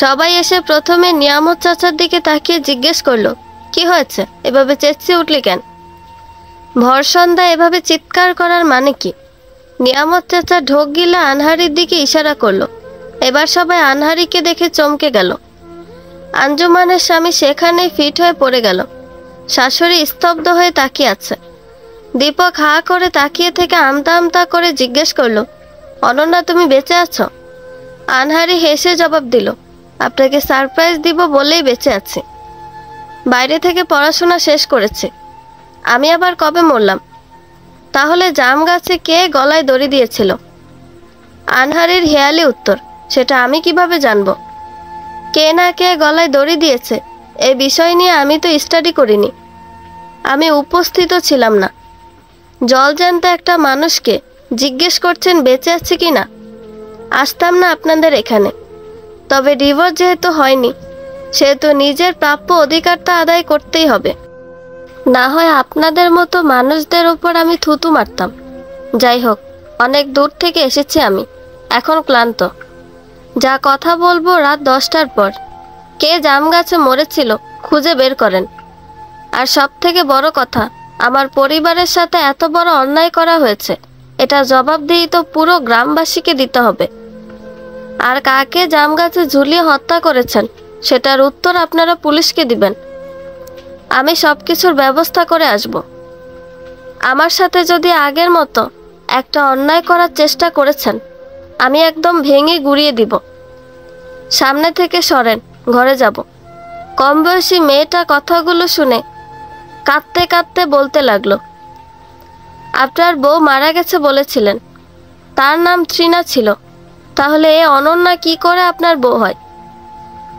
সবাই এসে প্রথমে নিয়ামত চাচার দিকে তাকিয়ে জিজ্ঞেস করলো কি হয়েছে, এভাবে চেঁচিয়ে উঠলি কেন? ভর সন্ধ্যা এভাবে চিৎকার করার মানে কি? নিয়ামত চাচা ঢোক গিলা আনহারির দিকে ইশারা করলো। এবার সবাই আনহারিকে দেখে চমকে গেল। আঞ্জুমানের স্বামী সেখানেই ফিট হয়ে পড়ে গেল। শাশুড়ি স্তব্ধ হয়ে তাকিয়ে আছে। দীপক হা করে তাকিয়ে থেকে আমতা আমতা করে জিজ্ঞেস করলো অনন্যা, তুমি বেঁচে আছো? আনহারি হেসে জবাব দিল আপনাকে সারপ্রাইজ দিব বলেই বেঁচে আছি। বাইরে থেকে পড়াশোনা শেষ করেছে। আমি আবার কবে মরলাম? তাহলে জাম গাছে কে গলায় দড়ি দিয়েছিল? আনহারির হেয়ালি উত্তর, সেটা আমি কিভাবে জানবো? কে না কে গলায় দড়ি দিয়েছে এই বিষয় নিয়ে আমি তো স্টাডি করিনি। আমি উপস্থিত ছিলাম না। জলজ্যান্ত একটা মানুষকে জিজ্ঞেস করছেন বেঁচে আছে কি না? আসতাম না আপনাদের এখানে। তবে ডিভোর্স যেহেতু হয়নি, সেহেতু নিজের প্রাপ্য অধিকারটা আদায় করতেই হবে। না হয় আপনাদের মতো মানুষদের উপর আমি থুতু মারতাম। যাই হোক, অনেক দূর থেকে এসেছি আমি, এখন ক্লান্ত। যা কথা বলবো রাত 10টার পর। কে জাম গাছে মরেছিল খুঁজে বের করেন। আর সব থেকে বড় কথা, আমার পরিবারের সাথে এত বড় অন্যায় করা হয়েছে, এটা জবাবদিহি তো পুরো গ্রামবাসীকে দিতে হবে। আর কাকে জাম গাছে ঝুলিয়ে হত্যা করেছেন সেটার উত্তর আপনারা পুলিশকে দিবেন। আমি সব কিছুর ব্যবস্থা করে আসব। আমার সাথে যদি আগের মতো একটা অন্যায় করার চেষ্টা করেছেন, আমি একদম ভেঙে গুঁড়িয়ে দিব। সামনে থেকে সরেন, ঘরে যাব। কম বয়সী মেয়েটা কথাগুলো শুনে কাঁদতে কাঁদতে বলতে লাগলো, আপনার বউ মারা গেছে বলেছিলেন, তার নাম তৃণা ছিল। তাহলে এ অনন্যা কি করে আপনার বউ হয়?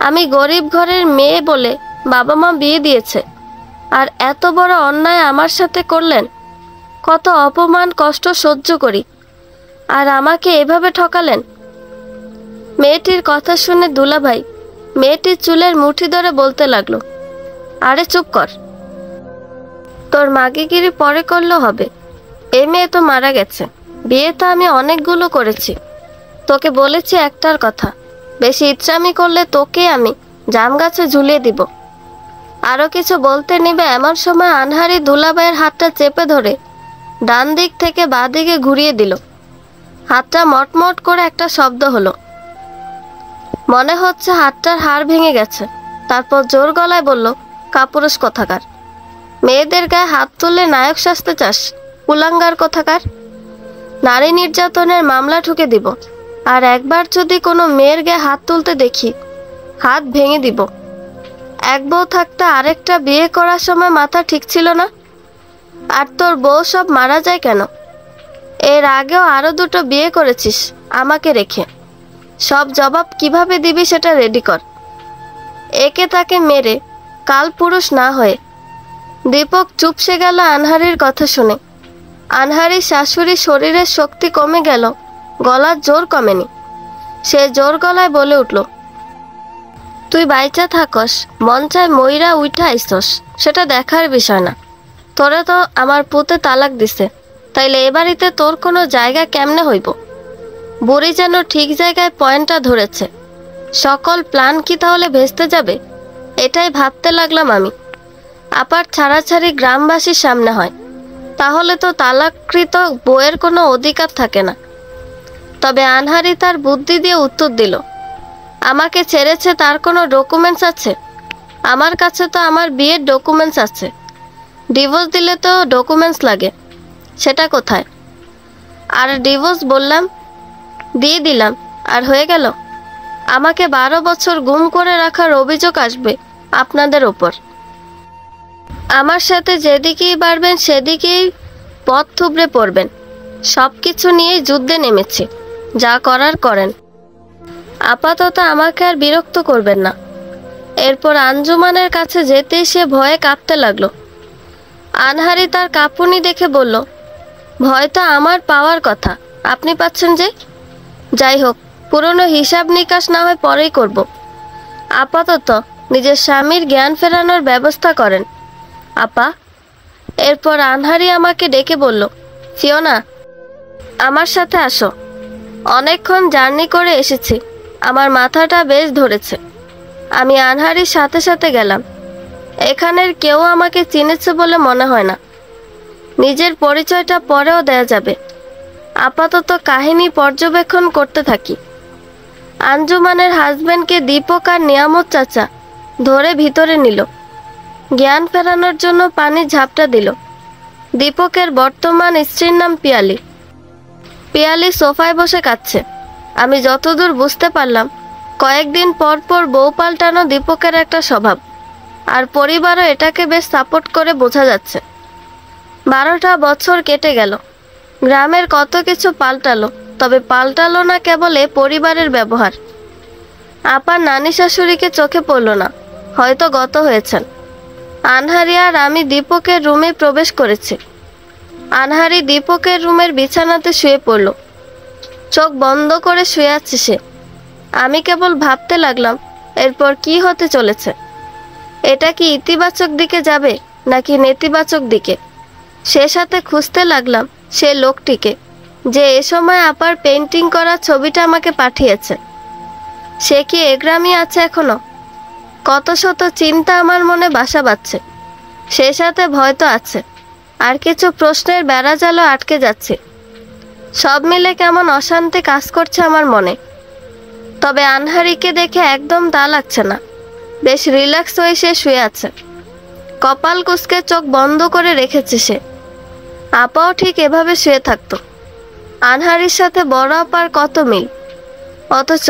আমি গরিব ঘরের মেয়ে বলে বাবা মা বিয়ে দিয়েছে, আর এত বড় অন্যায় আমার সাথে করলেন। কত অপমান কষ্ট সহ্য করি, আর আমাকে এভাবে ঠকালেন। মেয়েটির কথা শুনে দুলাভাই মেয়েটির চুলের মুঠি ধরে বলতে লাগলো, আরে চুপ কর, তোর মাগিগিরি পরে করলেও হবে। এই মেয়ে তো মারা গেছে, বিয়ে তো আমি অনেকগুলো করেছি। তোকে বলেছি একটার কথা, বেশি ইচ্ছামি করলে তোকে আমি জাম গাছে ঝুলিয়ে দিব। আরও কিছু বলতে নিবে এমন সময় আনহারি দুলাভাইয়ের হাতটা চেপে ধরে ডান দিক থেকে বাঁ দিকে ঘুরিয়ে দিল। হাতটা মটমট করে একটা শব্দ হলো। মনে হচ্ছে হাতটার হাড় ভেঙে গেছে। তারপর জোর গলায় বলল, কাপুরুষ কোথাকার, মেয়েদের গায়ে হাত তুললে নায়ক সাজতে চাস? কুলাঙ্গার কোথাকার। নারী নির্যাতনের মামলা ঠুকে দিব, আর একবার যদি কোনো মেয়ের গায়ে হাত তুলতে দেখি, হাত ভেঙে দিব। এক বউ থাকতে আরেকটা বিয়ে করার সময় মাথা ঠিক ছিল না? আর তোর বউ সব মারা যায় কেন? এর আগেও আরো দুটো বিয়ে করেছিস আমাকে রেখে। সব জবাব কিভাবে দিবি সেটা রেডি কর। একে তাকে মেরে কাল পুরুষ না হয়ে। দীপক চুপসে গেল আনহারির কথা শুনে। আনহারির শাশুড়ির শরীরের শক্তি কমে গেল, গলার জোর কমেনি। সে জোর গলায় বলে উঠল, তুই বাইচা থাকস, মন চায় ময়রা উঠা আইসস, সেটা দেখার বিষয় না। তোরে তো আমার পুতে তালাক দিছে, তাইলে এ বাড়িতে তোর কোনো জায়গা কেমনে হইব? বুড়ি যেন ঠিক জায়গায় পয়েন্টটা ধরেছে। সকল প্ল্যান কি তাহলে ভেস্তে যাবে? এটাই ভাবতে লাগলাম আমি। আপার ছাড়াছাড়ি গ্রামবাসীর সামনে হয়, তাহলে তো তালাককৃত বউয়ের কোনো অধিকার থাকে না। তবে আনহারি তার বুদ্ধি দিয়ে উত্তর দিল, আমাকে ছেড়েছে তার কোনো ডকুমেন্টস আছে? আমার কাছে তো আমার বিয়ের ডকুমেন্টস আছে। ডিভোর্স দিলে তো ডকুমেন্টস লাগে, সেটা কোথায়? আর ডিভোর্স বললাম, দিয়ে দিলাম, আর হয়ে গেল? আমাকে 12 বছর গুম করে রাখার অভিযোগ আসবে আপনাদের ওপর। আমার সাথে যেদিকেই বাড়বেন সেদিকেই পথ থুবড়ে পড়বেন। সব কিছু নিয়েই যুদ্ধে নেমেছি, যা করার করেন। আপাতত আমাকে আর বিরক্ত করবেন না। এরপর আঞ্জুমানের কাছে যেতেই সে ভয়ে কাঁপতে লাগলো। আনহারি তার কাঁপুনি দেখে বলল, ভয় তো আমার পাওয়ার কথা, আপনি পাচ্ছেন যে? যাই হোক, পুরনো হিসাব নিকাশ না হয় পরেই করব। আপাতত নিজের স্বামীর জ্ঞান ফেরানোর ব্যবস্থা করেন আপা। এরপর আনহারি আমাকে ডেকে বলল, ফিওনা, আমার সাথে আসো। অনেকক্ষণ জার্নি করে এসেছি, আমার মাথাটা বেশ ধরেছে। আমি আনহারির সাথে সাথে গেলাম। এখানের কেউ আমাকে চিনেছে বলে মনে হয় না। নিজের পরিচয়টা পরেও দেয়া যাবে। আপাতত কাহিনী পর্যবেক্ষণ করতে থাকি। আঞ্জুমানের হাজবেন্ডকে দীপক আর নিয়ামত চাচা ধরে ভিতরে নিল। জ্ঞান ফেরানোর জন্য পানির ঝাপটা দিল। দীপকের বর্তমান স্ত্রীর নাম পিয়ালি। পিয়ালি সোফায় বসে কাঁদছে। আমি যতদূর বুঝতে পারলাম, কয়েকদিন পর পর বউ পাল্টানো দীপকের একটা স্বভাব, আর পরিবারও এটাকে বেশ সাপোর্ট করে বোঝা যাচ্ছে। 12টা বছর কেটে গেল, গ্রামের কত কিছু পাল্টালো, তবে পাল্টালো না কেবল এ পরিবারের ব্যবহার। আপার নানি শাশুড়িকে চোখে পড়ল না, হয়তো গত হয়েছেন। আনহারি আর আমি দীপকের রুমে প্রবেশ করেছি। আনহারি দীপকের রুমের বিছানাতে শুয়ে পড়ল। চোখ বন্ধ করে শুয়ে আছে সে। আমি কেবল ভাবতে লাগলাম এরপর কি হতে চলেছে। এটা কি ইতিবাচক দিকে যাবে নাকি নেতিবাচক দিকে? সে সাথে খুঁজতে লাগলাম সে লোকটিকে যে এ সময় আপার পেন্টিং করা ছবিটা আমাকে পাঠিয়েছে। সে কি এ গ্রামই আছে এখনো? কত শত চিন্তা আমার মনে বাসা বাঁধছে, সে সাথে ভয় তো আছে, আর কিছু প্রশ্নের বেড়াজালও আটকে যাচ্ছে। সব মিলে কেমন অশান্তি কাজ করছে আমার মনে। তবে আনহারিকে দেখে একদম তা লাগছে না। বেশ রিল্যাক্স হয়ে সে শুয়ে আছে, কপাল কুঁচকে চোখ বন্ধ করে রেখেছে সে। আপাও ঠিক এভাবে শুয়ে থাকতো। আনহারির সাথে বড় আপার কত মিল, অথচ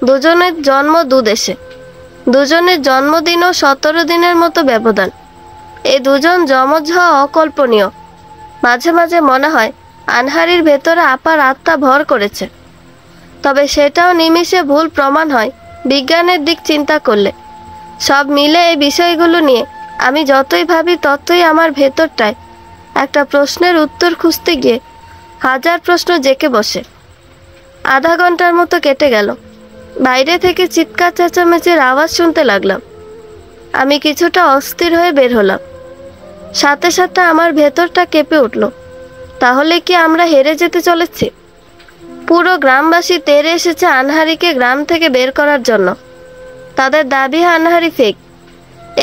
দুজনের জন্ম দুদেশে। দুজনের জন্মদিনও 17 দিনের মতো ব্যবধান। এই দুজন যমজ হওয়া অকল্পনীয়। মাঝে মাঝে মনে হয় আনহারির ভেতরে আপার আত্মা ভর করেছে। তবে সেটাও নিমিষে ভুল প্রমাণ হয় বিজ্ঞানের দিক চিন্তা করলে। সব মিলে এই বিষয়গুলো নিয়ে আমি যতই ভাবি ততই আমার ভেতরটায় একটা প্রশ্নের উত্তর খুঁজতে গিয়ে হাজার প্রশ্ন জেঁকে বসে। আধা ঘন্টার মতো কেটে গেল। বাইরে থেকে চিৎকার চেঁচামেচির আওয়াজ শুনতে লাগলাম। আমি কিছুটা অস্থির হয়ে বের হলাম। সাথে সাথে আমার ভেতরটা কেঁপে উঠল। তাহলে কি আমরা হেরে যেতে চলেছি? পুরো গ্রামবাসী তেড়ে এসেছে আনহারিকে গ্রাম থেকে বের করার জন্য। তাদের দাবি আনহারি ফেক,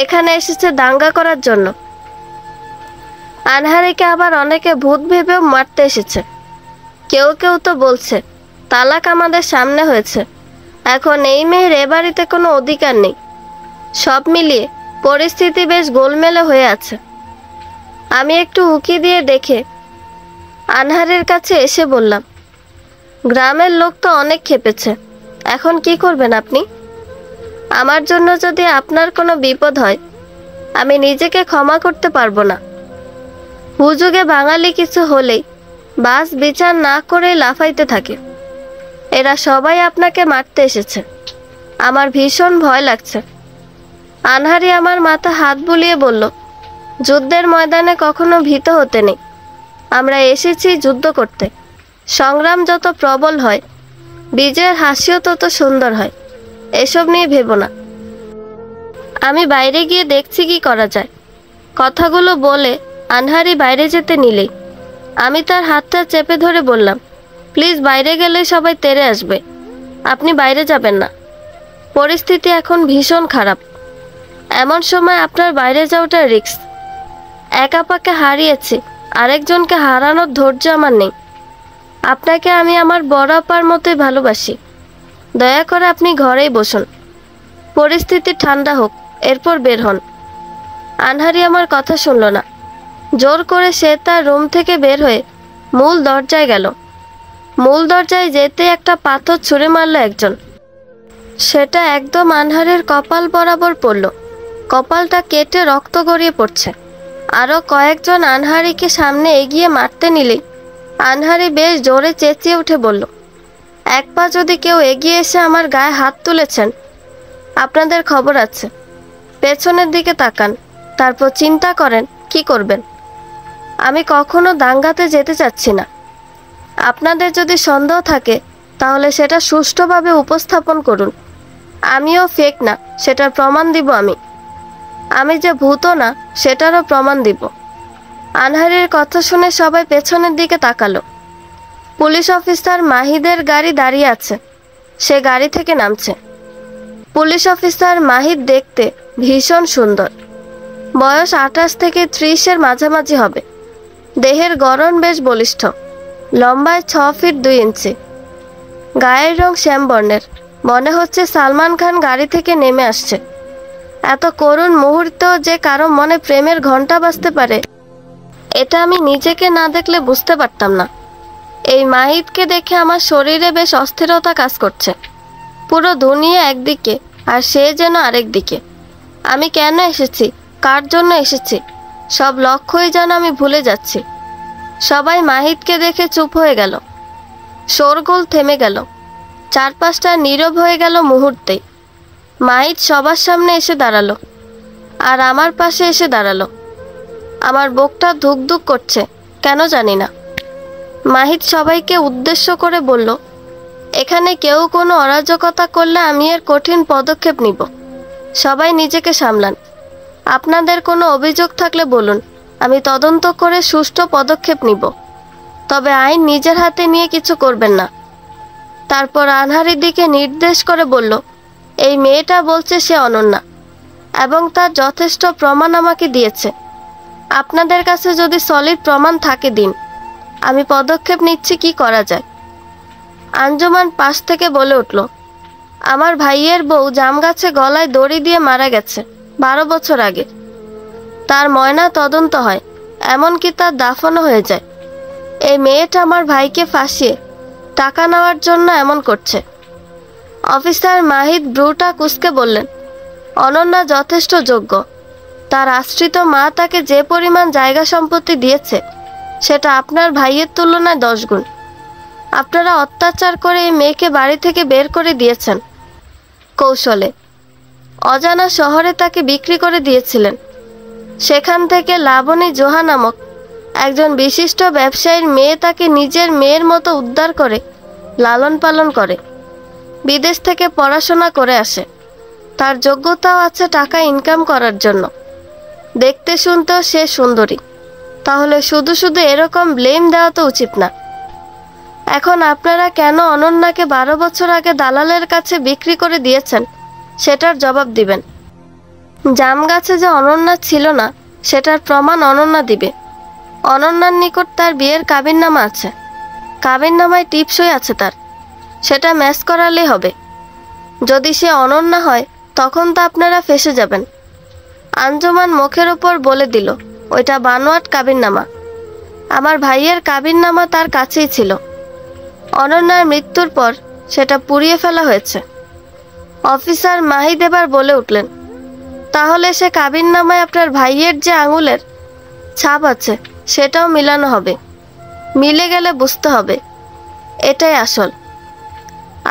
এখানে এসেছে দাঙ্গা করার জন্য। আনহারিকে আবার অনেকে ভূত ভেবেও মারতে এসেছে। কেউ কেউ তো বলছে তালাক আমাদের সামনে হয়েছে, এখন এই মেয়ের এ বাড়িতে কোনো অধিকার নেই। সব মিলিয়ে পরিস্থিতি বেশ গোলমেলে হয়ে আছে। আমি একটু উকি দিয়ে দেখে আনহারের কাছে এসে বললাম, গ্রামের লোক তো অনেক খেপেছে, এখন কি করবেন আপনি? আমার জন্য যদি আপনার কোনো বিপদ হয় আমি নিজেকে ক্ষমা করতে পারবো না। হুজুগে বাঙালি কিছু হলেই বাস বিচার না করে লাফাইতে থাকে। এরা সবাই আপনাকে মারতে এসেছে, আমার ভীষণ ভয় লাগছে। আনহারি আমার মাথা হাত বুলিয়ে বলল, যুদ্ধের ময়দানে কখনো ভীত হতে নেই। আমরা এসেছি যুদ্ধ করতে। সংগ্রাম যত প্রবল হয় বিজয়ের হাসিও তত সুন্দর হয়। এসব নিয়ে ভেবো না। আমি বাইরে গিয়ে দেখছি কি করা যায়। কথাগুলো বলে আনহারি বাইরে যেতে নিলেই আমি তার হাতটা চেপে ধরে বললাম, প্লিজ, বাইরে গেলে সবাই তেড়ে আসবে, আপনি বাইরে যাবেন না। পরিস্থিতি এখন ভীষণ খারাপ। এমন সময় আপনার বাইরে যাওয়াটা রিস্ক। এক আপাকে হারিয়েছি, আরেকজনকে হারানোর ধৈর্য আমার নেই। আপনাকে আমি আমার বড় আপার মতোই ভালোবাসি। দয়া করে আপনি ঘরেই বসুন, পরিস্থিতি ঠান্ডা হোক, এরপর বের হন। আনহারি আমার কথা শুনল না। জোর করে সে তার রুম থেকে বের হয়ে মূল দরজায় গেল। মূল দরজায় যেতে একটা পাথর ছুঁড়ে মারল একজন। সেটা একদম আনহারের কপাল বরাবর পড়ল। কপালটা কেটে রক্ত গড়িয়ে পড়ছে। আরও কয়েকজন আনহারিকে সামনে এগিয়ে মারতে নিলেই আনহারি বেশ জোরে চেঁচিয়ে উঠে বলল, এক পা যদি কেউ এগিয়ে এসে আমার গায়ে হাত তুলেছেন, আপনাদের খবর আছে। পেছনের দিকে তাকান, তারপর চিন্তা করেন কি করবেন। আমি কখনো দাঙ্গাতে যেতে চাচ্ছি না। আপনাদের যদি সন্দেহ থাকে তাহলে সেটা সুষ্ঠুভাবে উপস্থাপন করুন। আমিও ফেক না সেটার প্রমাণ দিব। আমি যে ভূত না সেটারও প্রমাণ দিব। আনহারির কথা শুনে সবাই পেছনের দিকে তাকালো। পুলিশ অফিসার মাহিদের গাড়ি দাঁড়িয়ে আছে। সে গাড়ি থেকে নামছে। পুলিশ অফিসার মাহিদ দেখতে ভীষণ সুন্দর। বয়স 28 থেকে 30-এর মাঝামাঝি হবে। দেহের গড়ন বেশ বলিষ্ঠ। লম্বায় 6 ফিট 2 ইঞ্চি। গায়ের রং শ্যামবর্ণের। মনে হচ্ছে সালমান খান গাড়ি থেকে নেমে আসছে। এত করুণ মুহূর্তেও যে কারো মনে প্রেমের ঘণ্টা বাজতে পারে এটা আমি নিজেকে না দেখলে বুঝতে পারতাম না। এই মাহিদকে দেখে আমার শরীরে বেশ অস্থিরতা কাজ করছে। পুরো দুনিয়া একদিকে আর সে যেন আরেক দিকে। আমি কেন এসেছি, কার জন্য এসেছি, সব লক্ষ্যই যেন আমি ভুলে যাচ্ছি। সবাই মাহিদকে দেখে চুপ হয়ে গেল। শোরগোল থেমে গেল। চারপাশটা নীরব হয়ে গেল মুহূর্তেই। মাহিদ সবার সামনে এসে দাঁড়ালো আর আমার পাশে এসে দাঁড়ালো। আমার বুকটা ধুকধুক করছে, কেন জানি না। মাহিদ সবাইকে উদ্দেশ্য করে বলল, এখানে কেউ কোনো অরাজকতা করলে আমি এর কঠিন পদক্ষেপ নিব। সবাই নিজেকে সামলান। আপনাদের কোনো অভিযোগ থাকলে বলুন, আমি তদন্ত করে সুষ্ঠু পদক্ষেপ নিব। তবে আইন নিজের হাতে নিয়ে কিছু করবেন না। তারপর আনহারির দিকে নির্দেশ করে বলল, এই মেয়েটা বলছে সে অনন্যা এবং তার যথেষ্ট প্রমাণ আমাকে দিয়েছে। আপনাদের কাছে যদি সলিড প্রমাণ থাকে দিন, আমি পদক্ষেপ নিচ্ছি কি করা যায়। আঞ্জুমান পাশ থেকে বলে উঠল, আমার ভাইয়ের বউ জাম গাছে গলায় দড়ি দিয়ে মারা গেছে 12 বছর আগে। তার ময়না তদন্ত হয়, এমনকি তার দাফনও হয়ে যায়। এই মেয়েটা আমার ভাইকে ফাঁসিয়ে টাকা নেওয়ার জন্য এমন করছে। অফিসার মাহিদ ব্রুটা কুঁচকে বললেন, অনন্যা যথেষ্ট যোগ্য। তার আশ্রিত মা তাকে যে পরিমাণ জায়গা সম্পত্তি দিয়েছে সেটা আপনার ভাইয়ের তুলনায় 10 গুণ। আপনারা অত্যাচার করে এই মেয়েকে বাড়ি থেকে বের করে দিয়েছেন কৌশলে। অজানা শহরে তাকে বিক্রি করে দিয়েছিলেন। সেখান থেকে লাবণী জোহা নামক একজন বিশিষ্ট ব্যবসায়ীর মেয়ে তাকে নিজের মেয়ের মতো উদ্ধার করে লালন পালন করে। বিদেশ থেকে পড়াশোনা করে আসে। তার যোগ্যতাও আছে টাকা ইনকাম করার জন্য। দেখতে শুনতেও সে সুন্দরী। তাহলে শুধু শুধু এরকম ব্লেম দেওয়া তো উচিত না। এখন আপনারা কেন অনন্যাকে 12 বছর আগে দালালের কাছে বিক্রি করে দিয়েছেন সেটার জবাব দিবেন। জাম গাছে যে অনন্যা ছিল না সেটার প্রমাণ অনন্যা দিবে। অনন্যার নিকট তার বিয়ের কাবিননামা আছে। কাবিননামায় টিপসই আছে তার, সেটা ম্যাচ করালেই হবে। যদি সে অনন্যা হয় তখন তো আপনারা ফেঁসে যাবেন। আঞ্জুমান মুখের উপর বলে দিল, ওইটা বানোয়াট কাবিননামা। আমার ভাইয়ের কাবিননামা তার কাছেই ছিল। অনন্যার মৃত্যুর পর সেটা পুড়িয়ে ফেলা হয়েছে। অফিসার মাহিদ এবার বলে উঠলেন, তাহলে সে কাবিননামায় আপনার ভাইয়ের যে আঙুলের ছাপ আছে সেটাও মিলানো হবে। মিলে গেলে বুঝতে হবে এটাই আসল।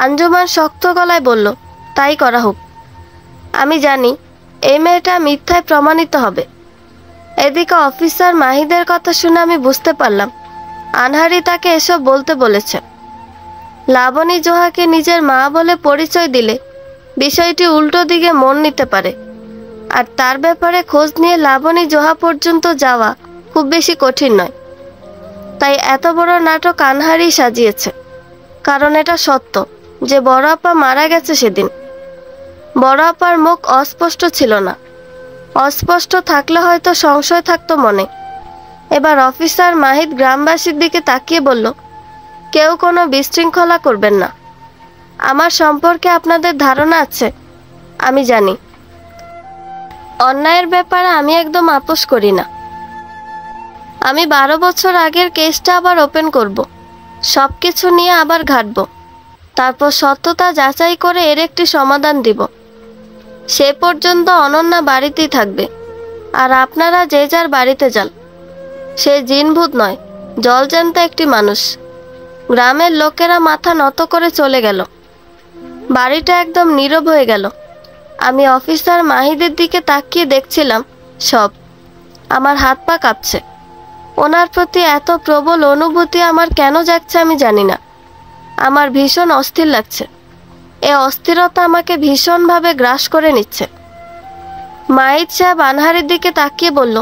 আঞ্জুমান শক্ত গলায় বলল, তাই করা হোক। আমি জানি এই মেয়েটা মিথ্যায় প্রমাণিত হবে। এদিকে অফিসার মাহিদের কথা শুনে আমি বুঝতে পারলাম আনহারি তাকে এসব বলতে বলেছে। লাবণী জোহাকে নিজের মা বলে পরিচয় দিলে বিষয়টি উল্টো দিকে মন নিতে পারে। আর তার ব্যাপারে খোঁজ নিয়ে লাবণী জোহা পর্যন্ত যাওয়া খুব বেশি কঠিন নয়। তাই এত বড় নাটক আনহারি সাজিয়েছে। কারণ এটা সত্য যে বড় আপা মারা গেছে সেদিন। বড় আপার মুখ অস্পষ্ট ছিল না। অস্পষ্ট থাকলে হয়তো সংশয় থাকতো মনে। এবার অফিসার মাহিদ গ্রামবাসীর দিকে তাকিয়ে বলল, কেউ কোনো বিশৃঙ্খলা করবেন না। আমার সম্পর্কে আপনাদের ধারণা আছে, আমি জানি। অন্যায়ের ব্যাপারে আমি একদম আপোষ করি না। আমি 12 বছর আগের কেসটা আবার ওপেন করব। সব কিছু নিয়ে আবার ঘাটব। তারপর সত্যতা যাচাই করে এর একটি সমাধান দিব। সে পর্যন্ত অনন্যা বাড়িতেই থাকবে। আর আপনারা যে যার বাড়িতে যান। সে জিনভূত নয়, জলজ্যান্ত একটি মানুষ। গ্রামের লোকেরা মাথা নত করে চলে গেল। বাড়িটা একদম নীরব হয়ে গেল। আমি অফিসার মাহিদের দিকে তাকিয়ে দেখছিলাম সব। আমার হাত পা কাঁপছে। ওনার প্রতি এত প্রবল অনুভূতি আমার কেন যাচ্ছে আমি জানি না। আমার ভীষণ অস্থির লাগছে। এ অস্থিরতা আমাকে ভীষণভাবে গ্রাস করে নিচ্ছে। মাহিদ সাহেব আনহারির দিকে তাকিয়ে বলল,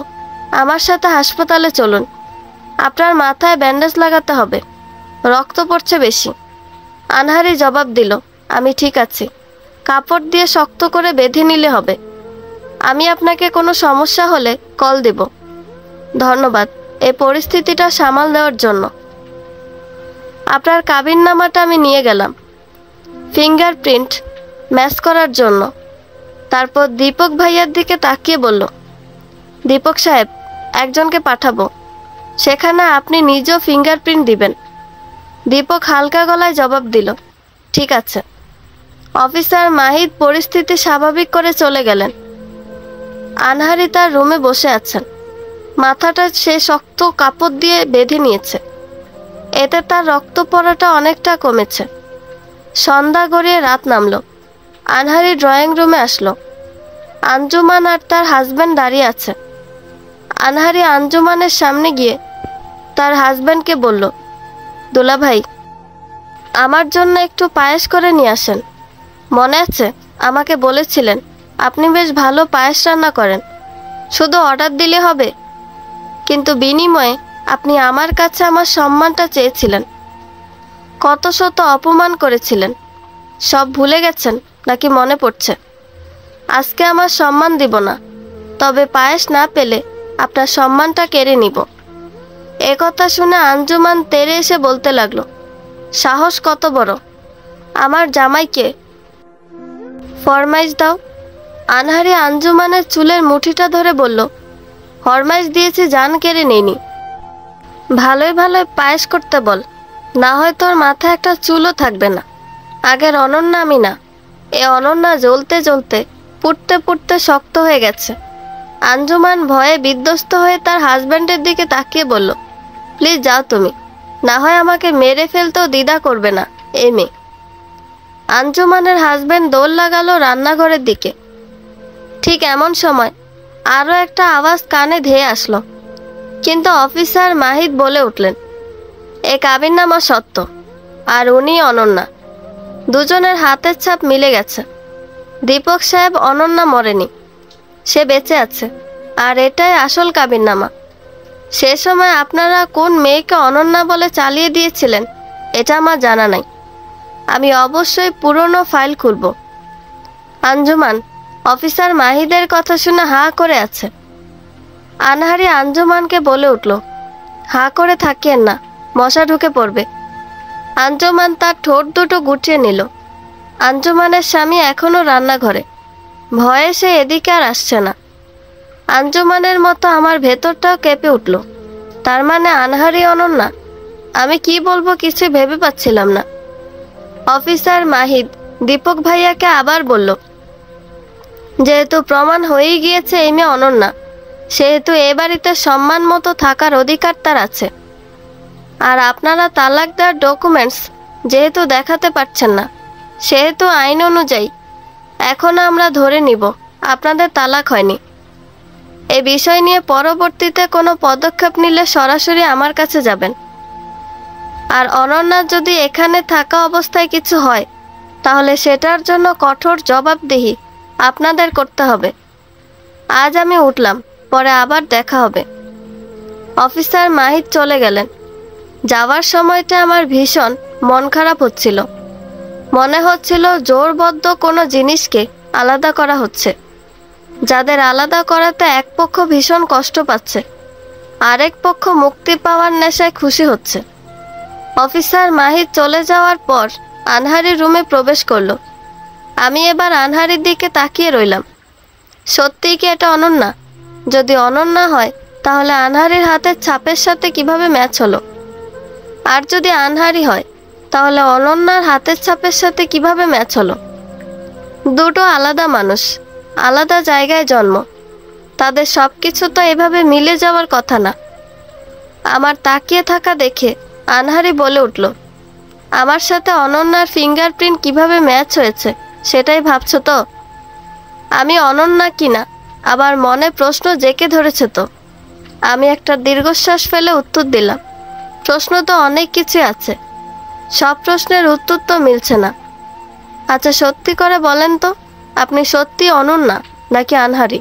আমার সাথে হাসপাতালে চলুন। আপনার মাথায় ব্যান্ডেজ লাগাতে হবে, রক্ত পড়ছে বেশি। আনহারি জবাব দিল, আমি ঠিক আছি। কাপড় দিয়ে শক্ত করে বেঁধে নিলে হবে। আমি আপনাকে কোনো সমস্যা হলে কল দেব। ধন্যবাদ এই পরিস্থিতিটা সামাল দেওয়ার জন্য। আপনার কাবিননামাটা আমি নিয়ে গেলাম ফিঙ্গারপ্রিন্ট ম্যাচ করার জন্য। তারপর দীপক ভাইয়ার দিকে তাকিয়ে বলল, দীপক সাহেব, একজনকে পাঠাবো। সেখানে আপনি নিজেও ফিঙ্গারপ্রিন্ট দিবেন। দীপক হালকা গলায় জবাব দিল, ঠিক আছে। অফিসার মাহিদ পরিস্থিতি স্বাভাবিক করে চলে গেলেন। আনহারি তার রুমে বসে আছেন। মাথাটা সে শক্ত কাপড় দিয়ে বেঁধে নিয়েছে। এতে তার রক্ত পড়াটা অনেকটা কমেছে। সন্ধ্যা গড়িয়ে রাত নামলো। আনহারি ড্রয়িং রুমে আসলো। আঞ্জুমান আর তার হাজব্যান্ড দাঁড়িয়ে আছে। আনহারি আঞ্জুমানের সামনে গিয়ে তার হাজব্যান্ডকে বলল, দুলা ভাই, আমার জন্য একটু পায়েস করে নিয়ে আসেন। মনে আছে আমাকে বলেছিলেন আপনি বেশ ভালো পায়েস রান্না করেন, শুধু অর্ডার দিলে হবে। কিন্তু বিনিময়ে আপনি আমার কাছে আমার সম্মানটা চেয়েছিলেন, কত শত অপমান করেছিলেন। সব ভুলে গেছেন নাকি মনে পড়ছে? আজকে আমার সম্মান দিব না, তবে পায়েস না পেলে আপনার সম্মানটা কেড়ে নিব। একথা শুনে আঞ্জুমান তেড়ে এসে বলতে লাগলো, সাহস কত বড়! আমার জামাইকে ফরমাইশ দাও। আনহারি আঞ্জুমানের চুলের মুঠিটা ধরে বলল, ফরমাইশ দিয়েছি, জান কেড়ে নেইনি। ভালোই ভালোই পায়েস করতে বল, না হয় তোর মাথায় একটা চুলও থাকবে না। আগের অনন্যা আমি না। এ অনন্যা জ্বলতে জ্বলতে পুড়তে পুড়তে শক্ত হয়ে গেছে। আঞ্জুমান ভয়ে বিধ্বস্ত হয়ে তার হাজব্যান্ডের দিকে তাকিয়ে বলল, প্লিজ যাও তুমি, না হয় আমাকে মেরে ফেলতেও দ্বিধা করবে না এই মেয়ে। আঞ্জুমানের হাজব্যান্ড দৌড় লাগালো রান্নাঘরের দিকে। ঠিক এমন সময় আরও একটা আওয়াজ কানে ধেয়ে আসলো, কিন্তু অফিসার মাহিদ বলে উঠলেন, এ কাবিননামা সত্য, আর উনি অনন্যা। দুজনের হাতের ছাপ মিলে গেছে। দীপক সাহেব অনন্যা মরেনি, সে বেঁচে আছে, আর এটাই আসল কাবিননামা। সে সময় আপনারা কোন মেয়েকে অনন্যা বলে চালিয়ে দিয়েছিলেন এটা আমার জানা নাই। আমি অবশ্যই পুরনো ফাইল খুলব। আঞ্জুমান অফিসার মাহিদের কথা শুনে হাঁ করে আছে। আনহারি আঞ্জুমানকে বলে উঠল, হাঁ করে থাকিয়েন না, মশা ঢুকে পড়বে। আঞ্জুমান তার ঠোঁট দুটো গুটিয়ে নিল। আঞ্জুমানের স্বামী এখনো রান্নাঘরে, ভয়ে সে এদিকে আর আসছে না। আঞ্জুমানের মতো আমার ভেতরটাও কেঁপে উঠল। তার মানে আনহারি অনন্যা? আমি কি বলবো কিছুই ভেবে পাচ্ছিলাম না। অফিসার মাহিদ দীপক ভাইয়াকে আবার বলল, যেহেতু প্রমাণ হয়েই গিয়েছে এই মেয়ে অনন্যা, সেহেতু এ বাড়িতে সম্মান মতো থাকার অধিকার তার আছে। আর আপনারা তালাক দেওয়ার ডকুমেন্টস যেহেতু দেখাতে পারছেন না, সেহেতু আইন অনুযায়ী এখন আমরা ধরে নিব আপনাদের তালাক হয়নি। এ বিষয় নিয়ে পরবর্তীতে কোনো পদক্ষেপ নিলে সরাসরি আমার কাছে যাবেন। আর অনন্যার যদি এখানে থাকা অবস্থায় কিছু হয়, তাহলে সেটার জন্য কঠোর জবাবদিহি আপনাদের করতে হবে। আজ আমি উঠলাম, পরে আবার দেখা হবে। অফিসার মাহিদ চলে গেলেন। যাওয়ার সময়টা আমার ভীষণ মন খারাপ হচ্ছিল। মনে হচ্ছিল জোরবদ্ধ কোনো জিনিসকে আলাদা করা হচ্ছে। যাদের আলাদা করাতে এক পক্ষ ভীষণ কষ্ট পাচ্ছে, আরেক পক্ষ মুক্তি পাওয়ার নেশায় খুশি হচ্ছে। অফিসার মাহিদ চলে যাওয়ার পর আনহারির রুমে প্রবেশ করলো। আমি এবার আনহারির দিকে তাকিয়ে রইলাম। সত্যিই কি এটা অনন্যা? যদি অনন্যা হয়, তাহলে আনহারির হাতের ছাপের সাথে কিভাবে ম্যাচ হলো? আর যদি আনহারি হয়, তাহলে অনন্যার হাতের ছাপের সাথে কিভাবে ম্যাচ হলো? দুটো আলাদা মানুষ, আলাদা জায়গায় জন্ম, তাদের সব কিছু তো এভাবে মিলে যাওয়ার কথা না। আমার তাকিয়ে থাকা দেখে আনহারি বলে উঠল, আমার সাথে অনন্যার ফিঙ্গারপ্রিন্ট কিভাবে ম্যাচ হয়েছে সেটাই ভাবছো তো? আমি অনন্যা কিনা আবার মনে প্রশ্ন জেঁকে ধরেছে তো। আমি একটা দীর্ঘশ্বাস ফেলে উত্তর দিলাম, প্রশ্ন তো অনেক কিছু আছে, সব প্রশ্নের উত্তর তো মিলছে না। আচ্ছা সত্যি করে বলেন তো, আপনি সত্যি অনন্যা নাকি আনহারি?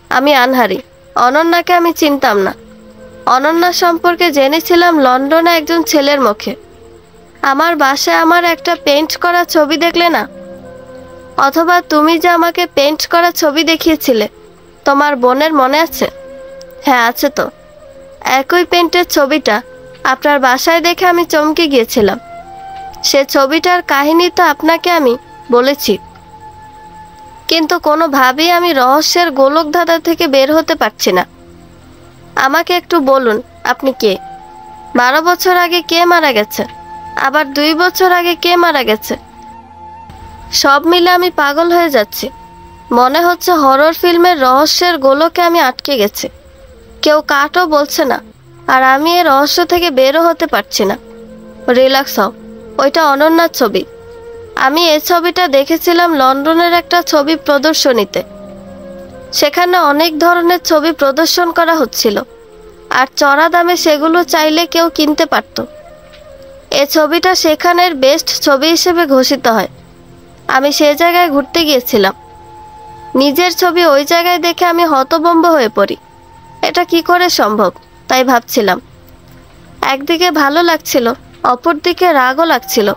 আমি আনহারি। অনন্যাকে আমি চিনতাম না। অনন্যা সম্পর্কে জেনেছিলাম লন্ডনে একজন ছেলের মুখে। আমার বাসায় আমার একটা পেইন্ট করা ছবি দেখলে না? অথবা তুমি যে আমাকে পেইন্ট করা ছবি দেখিয়েছিলে, তোমার বোনের মনে আছে? হ্যাঁ আছে তো। একই পেইন্টের ছবিটা আপনার বাসায় দেখে আমি চমকে গিয়েছিলাম। সে ছবিটার কাহিনী তো আপনাকে আমি বলেছি, কিন্তু কোনোভাবেই আমি রহস্যের গোলকধাঁধা থেকে বের হতে পারছি না। আমাকে একটু বলুন, আপনি কে? 12 বছর আগে কে মারা গেছে? আবার 2 বছর আগে কে মারা গেছে? সব মিলে আমি পাগল হয়ে যাচ্ছি। মনে হচ্ছে হরর ফিল্মের রহস্যের গোলকে আমি আটকে গেছি। কেউ কাটও বলছে না, আর আমি এই রহস্য থেকে বেরও হতে পারছি না। রিল্যাক্স হও, ওইটা অনন্যার ছবি। আমি এই ছবিটা দেখেছিলাম লন্ডনের একটা ছবি প্রদর্শনীতে। সেখানে অনেক ধরনের ছবি প্রদর্শন করা হচ্ছিল, আর চড়া দামে সেগুলো চাইলে কেউ কিনতে পারত। এ ছবিটা সেখানের বেস্ট ছবি হিসেবে ঘোষিত হয়। আমি সে জায়গায় ঘুরতে গিয়েছিলাম। নিজের ছবি ওই জায়গায় দেখে আমি হতভম্ব হয়ে পড়ি। এটা কি করে সম্ভব তাই ভাবছিলাম। একদিকে ভালো লাগছিল, অপরদিকে রাগও লাগছিল,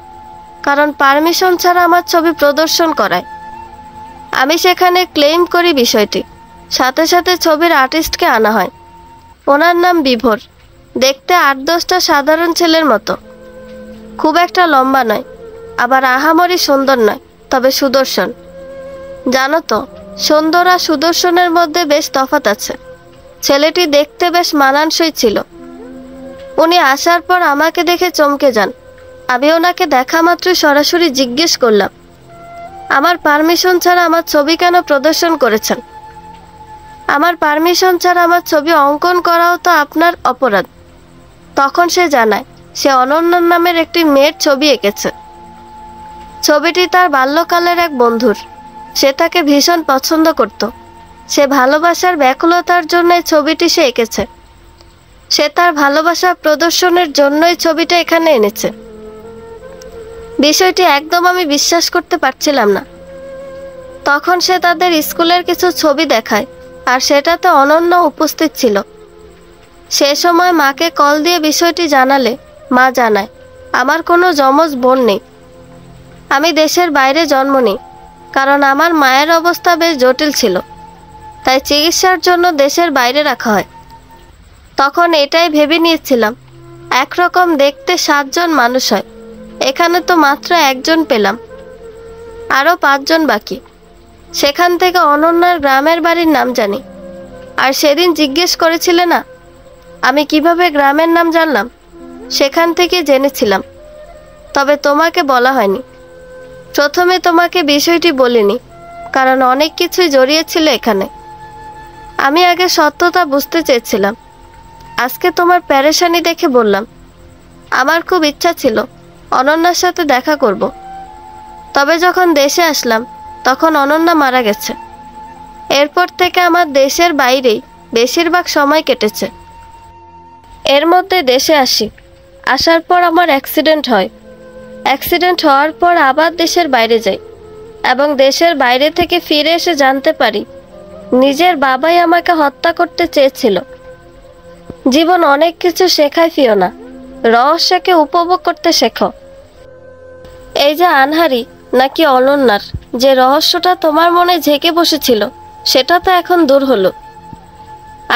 কারণ পারমিশন ছাড়া আমার ছবি প্রদর্শন করায়। আমি সেখানে ক্লেম করি বিষয়টি। সাথে সাথে ছবির আর্টিস্টকে আনা হয়। ওনার নাম বিভোর। দেখতে 8-10টা সাধারণ ছেলের মতো। খুব একটা লম্বা নয়, আবার আহামরি সুন্দর নয়, তবে সুদর্শন। জানো তো, সুন্দর আর সুদর্শনের মধ্যে বেশ তফাৎ আছে। ছেলেটি দেখতে বেশ মানানসই ছিল। উনি আসার পর আমাকে দেখে চমকে যান। আমি ওনাকে দেখা মাত্রই সরাসরি জিজ্ঞেস করলাম, আমার পারমিশন ছাড়া আমার ছবি কেন প্রদর্শন করেছেন? আমার পারমিশন ছাড়া আমার ছবি অঙ্কন করাও তো আপনার অপরাধ। তখন সে জানায় সে অনন্যা নামের একটি মেয়ের ছবি এঁকেছে। ছবিটি তার বাল্যকালের এক বন্ধুর। সে তাকে ভীষণ পছন্দ করত। সে ভালোবাসার ব্যাকুলতার জন্য এই ছবিটি সে এঁকেছে। সে তার ভালোবাসা প্রদর্শনের জন্যই ছবিটা এখানে এনেছে। বিষয়টি একদম আমি বিশ্বাস করতে পারছিলাম না। তখন সে তাদের স্কুলের কিছু ছবি দেখায়, আর সেটাতে অনন্যা উপস্থিত ছিল। সে সময় মাকে কল দিয়ে বিষয়টি জানালে মা জানায় আমার কোনো যমজ বোন নেই। আমি দেশের বাইরে জন্ম নিই, কারণ আমার মায়ের অবস্থা বেশ জটিল ছিল, তাই চিকিৎসার জন্য দেশের বাইরে রাখা হয়। তখন এটাই ভেবে নিয়েছিলাম, একরকম দেখতে 7 জন মানুষ হয়, এখানে তো মাত্র 1 জন পেলাম, আরও 5 জন বাকি। সেখান থেকে অনন্যার গ্রামের বাড়ির নাম জানি। আর সেদিন জিজ্ঞেস করেছিলে না আমি কিভাবে গ্রামের নাম জানলাম? সেখান থেকে জেনেছিলাম, তবে তোমাকে বলা হয়নি। প্রথমে তোমাকে বিষয়টি বলিনি, কারণ অনেক কিছুই জড়িয়েছিল এখানে। আমি আগে সত্যতা বুঝতে চেয়েছিলাম। আজকে তোমার প্যারেশানি দেখে বললাম। আমার খুব ইচ্ছা ছিল অনন্যার সাথে দেখা করব, তবে যখন দেশে আসলাম তখন অনন্যা মারা গেছে। এরপর থেকে আমার দেশের বাইরেই বেশিরভাগ সময় কেটেছে। এর মধ্যে দেশে আসি। আসার পর আমার অ্যাক্সিডেন্ট হয়। অ্যাক্সিডেন্ট হওয়ার পর আবার দেশের বাইরে যাই, এবং দেশের বাইরে থেকে ফিরে এসে জানতে পারি নিজের বাবাই আমাকে হত্যা করতে চেয়েছিল। জীবন অনেক কিছু শেখায় ফিওনা। রহস্যকে উপভোগ করতে শেখো। এই যে আনহারি নাকি অনন্যার যে রহস্যটা তোমার মনে ঝেঁকে বসেছিল, সেটা তো এখন দূর হলো।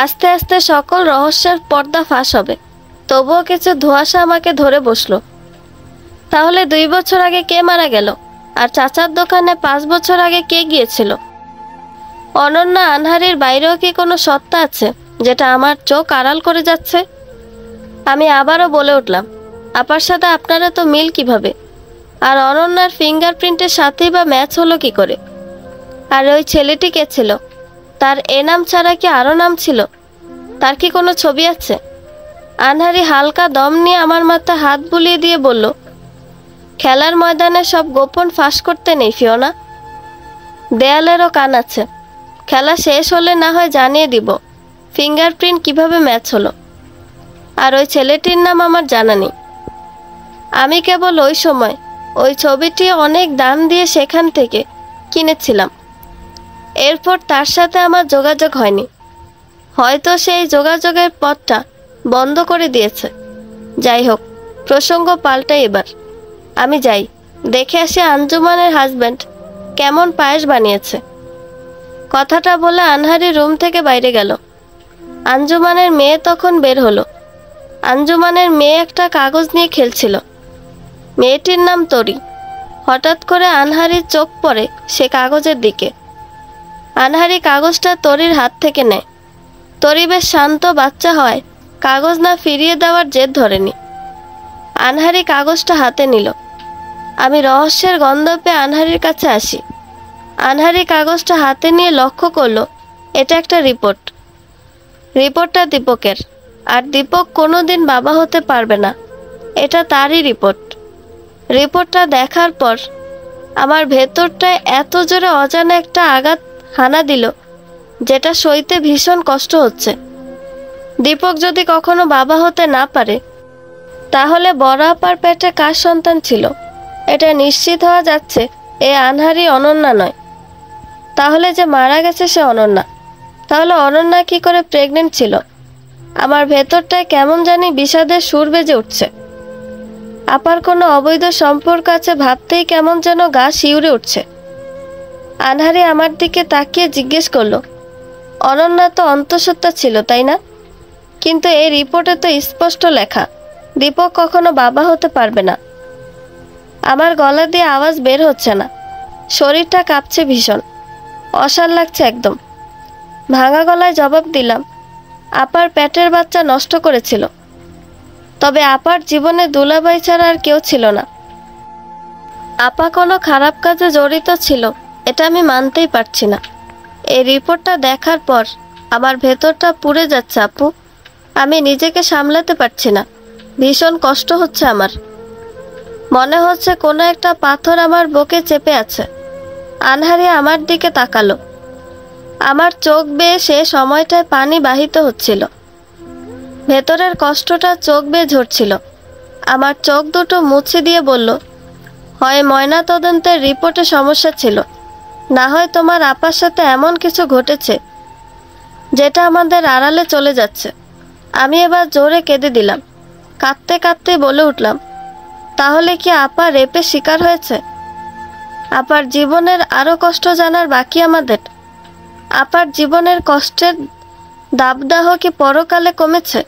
আস্তে আস্তে সকল রহস্যের পর্দা ফাঁস হবে। তবুও কিছু ধোঁয়াশা আমাকে ধরে বসলো। তাহলে 2 বছর আগে কে মারা গেল? আর চাচার দোকানে 5 বছর আগে কে গিয়েছিল? অনন্যা আনহারির বাইরেও কি কোনো সত্তা আছে যেটা আমার চোখ আড়াল করে যাচ্ছে? আমি আবারও বলে উঠলাম, আপার সাথে আপনারা তো মিল কিভাবে? আর অনন্যার ফিঙ্গারপ্রিন্টের সাথেই বা ম্যাচ হলো কি করে? আর ওই ছেলেটি কে ছিল? তার এ নাম ছাড়া কি আরও নাম ছিল? তার কি কোনো ছবি আছে? আনহারি হালকা দম নিয়ে আমার মাথায় হাত বুলিয়ে দিয়ে বলল, খেলার ময়দানে সব গোপন ফাঁস করতে নেই ফিওনা। দেয়ালেরও কান আছে। খেলা শেষ হলে না হয় জানিয়ে দিব ফিঙ্গারপ্রিন্ট কিভাবে ম্যাচ হলো। আর ওই ছেলেটির নাম আমার জানা নেই। আমি কেবল ওই সময় ওই ছবিটি অনেক দাম দিয়ে সেখান থেকে কিনেছিলাম। এরপর তার সাথে আমার যোগাযোগ হয়নি। হয়তো সেই যোগাযোগের পথটা বন্ধ করে দিয়েছে। যাই হোক, প্রসঙ্গ পাল্টাই এবার। আমি যাই, দেখে আসি আঞ্জুমানের হাজব্যান্ড কেমন পায়েস বানিয়েছে। কথাটা বলে আনহারি রুম থেকে বাইরে গেল। আঞ্জুমানের মেয়ে তখন বের হলো। আঞ্জুমানের মেয়ে একটা কাগজ নিয়ে খেলছিল। মেয়েটির নাম তরি। হঠাৎ করে আনহারির চোখ পড়ে সে কাগজের দিকে। আনহারি কাগজটা তরির হাত থেকে নেয়। তরি বেশ শান্ত বাচ্চা হয় কাগজ না ফিরিয়ে দেওয়ার জেদ ধরেনি। আনহারি কাগজটা হাতে নিল। আমি রহস্যের গন্ধ পেয়ে আনহারির কাছে আসি। আনহারি কাগজটা হাতে নিয়ে লক্ষ্য করলো এটা একটা রিপোর্ট। রিপোর্টটা দীপকের। আর দীপক কোনোদিন বাবা হতে পারবে না, এটা তারই রিপোর্ট। রিপোর্টটা দেখার পর আমার ভেতরটায় এত জোরে অজানা একটা আঘাত হানা দিল, যেটা সইতে ভীষণ কষ্ট হচ্ছে। দীপক যদি কখনো বাবা হতে না পারে, তাহলে বড় আপার পেটে কার সন্তান ছিল? এটা নিশ্চিত হওয়া যাচ্ছে এ আনহারি অনন্যা নয়। তাহলে যে মারা গেছে সে অনন্যা। তাহলে অনন্যা কি করে প্রেগনেন্ট ছিল? আমার ভেতরটায় কেমন জানি বিষাদের সুর বেজে উঠছে। আপার কোনো অবৈধ সম্পর্ক আছে ভাবতেই কেমন যেন গা শিউরে উঠছে। আনহারি আমার দিকে তাকিয়ে জিজ্ঞেস করলো, অনন্যা তো অন্তঃসত্ত্বা ছিল তাই না? কিন্তু এই রিপোর্টে তো স্পষ্ট লেখা দীপক কখনো বাবা হতে পারবে না। আমার গলা দিয়ে আওয়াজ বের হচ্ছে না, শরীরটা কাঁপছে ভীষণ, অসাড় লাগছে একদম। ভাঙা গলায় জবাব দিলাম, আপার পেটের বাচ্চা নষ্ট করেছিল, তবে আপার জীবনে দুলাভাই ছাড়া আর কেউ ছিল না। আপা কোনো খারাপ কাজে জড়িত ছিল এটা আমি মানতেই পারছি না। এই রিপোর্টটা দেখার পর আমার ভেতরটা পুড়ে যাচ্ছে আপু। আমি নিজেকে সামলাতে পারছি না, ভীষণ কষ্ট হচ্ছে আমার। মনে হচ্ছে কোনো একটা পাথর আমার বুকে চেপে আছে। আনহারি আমার দিকে তাকালো। আমার চোখ বেয়ে সে সময়টায় পানি বাহিত হচ্ছিল। ভেতরের কষ্টটা চোখ বেয়ে ঝরছিল। আমার চোখ দুটো মুছে দিয়ে বলল, হয় ময়না তদন্তের রিপোর্টে সমস্যা ছিল, না হয় তোমার আপার সাথে এমন কিছু ঘটেছে যেটা আমাদের আড়ালে চলে যাচ্ছে। আমি এবার জোরে কেঁদে দিলাম। কাঁদতে কাঁদতে বলে উঠলাম, তাহলে কি আপা রেপে শিকার হয়েছে? আপার জীবনের আরও কষ্ট জানার বাকি আমাদের। আপার জীবনের কষ্টের দাবদাহ কি পরকালে কমেছে?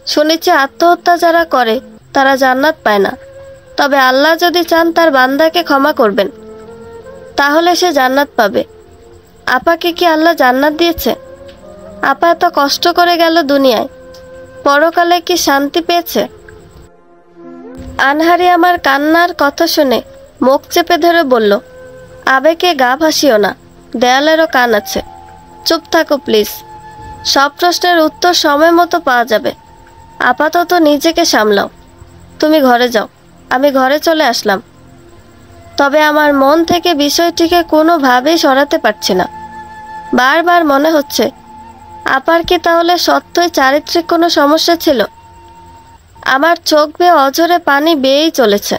শুনেছি আত্মহত্যা যারা করে তারা জান্নাত পায় না, তবে আল্লাহ যদি চান তার বান্দাকে ক্ষমা করবেন, তাহলে সে জান্নাত পাবে। আপাকে কি আল্লাহ জান্নাত দিয়েছে? আপা এত কষ্ট করে গেল দুনিয়ায়, পরকালে কি শান্তি পেয়েছে? আনহারি আমার কান্নার কথা শুনে মুখ চেপে ধরে বলল, আবেগে গা ভাসিও না, দেয়ালেরও কান আছে। চুপ থাকো প্লিজ, সব প্রশ্নের উত্তর সময় মতো পাওয়া যাবে। আপাতত নিজেকে সামলাও। তুমি ঘরে যাও। আমি ঘরে চলে আসলাম, তবে আমার মন থেকে বিষয়টিকে কোনোভাবেই সরাতে পারছি না। বারবার মনে হচ্ছে, আপার কি তাহলে সত্যই চারিত্রিক কোনো সমস্যা ছিল? আমার চোখ বেয়ে অঝরে পানি বেয়েই চলেছে।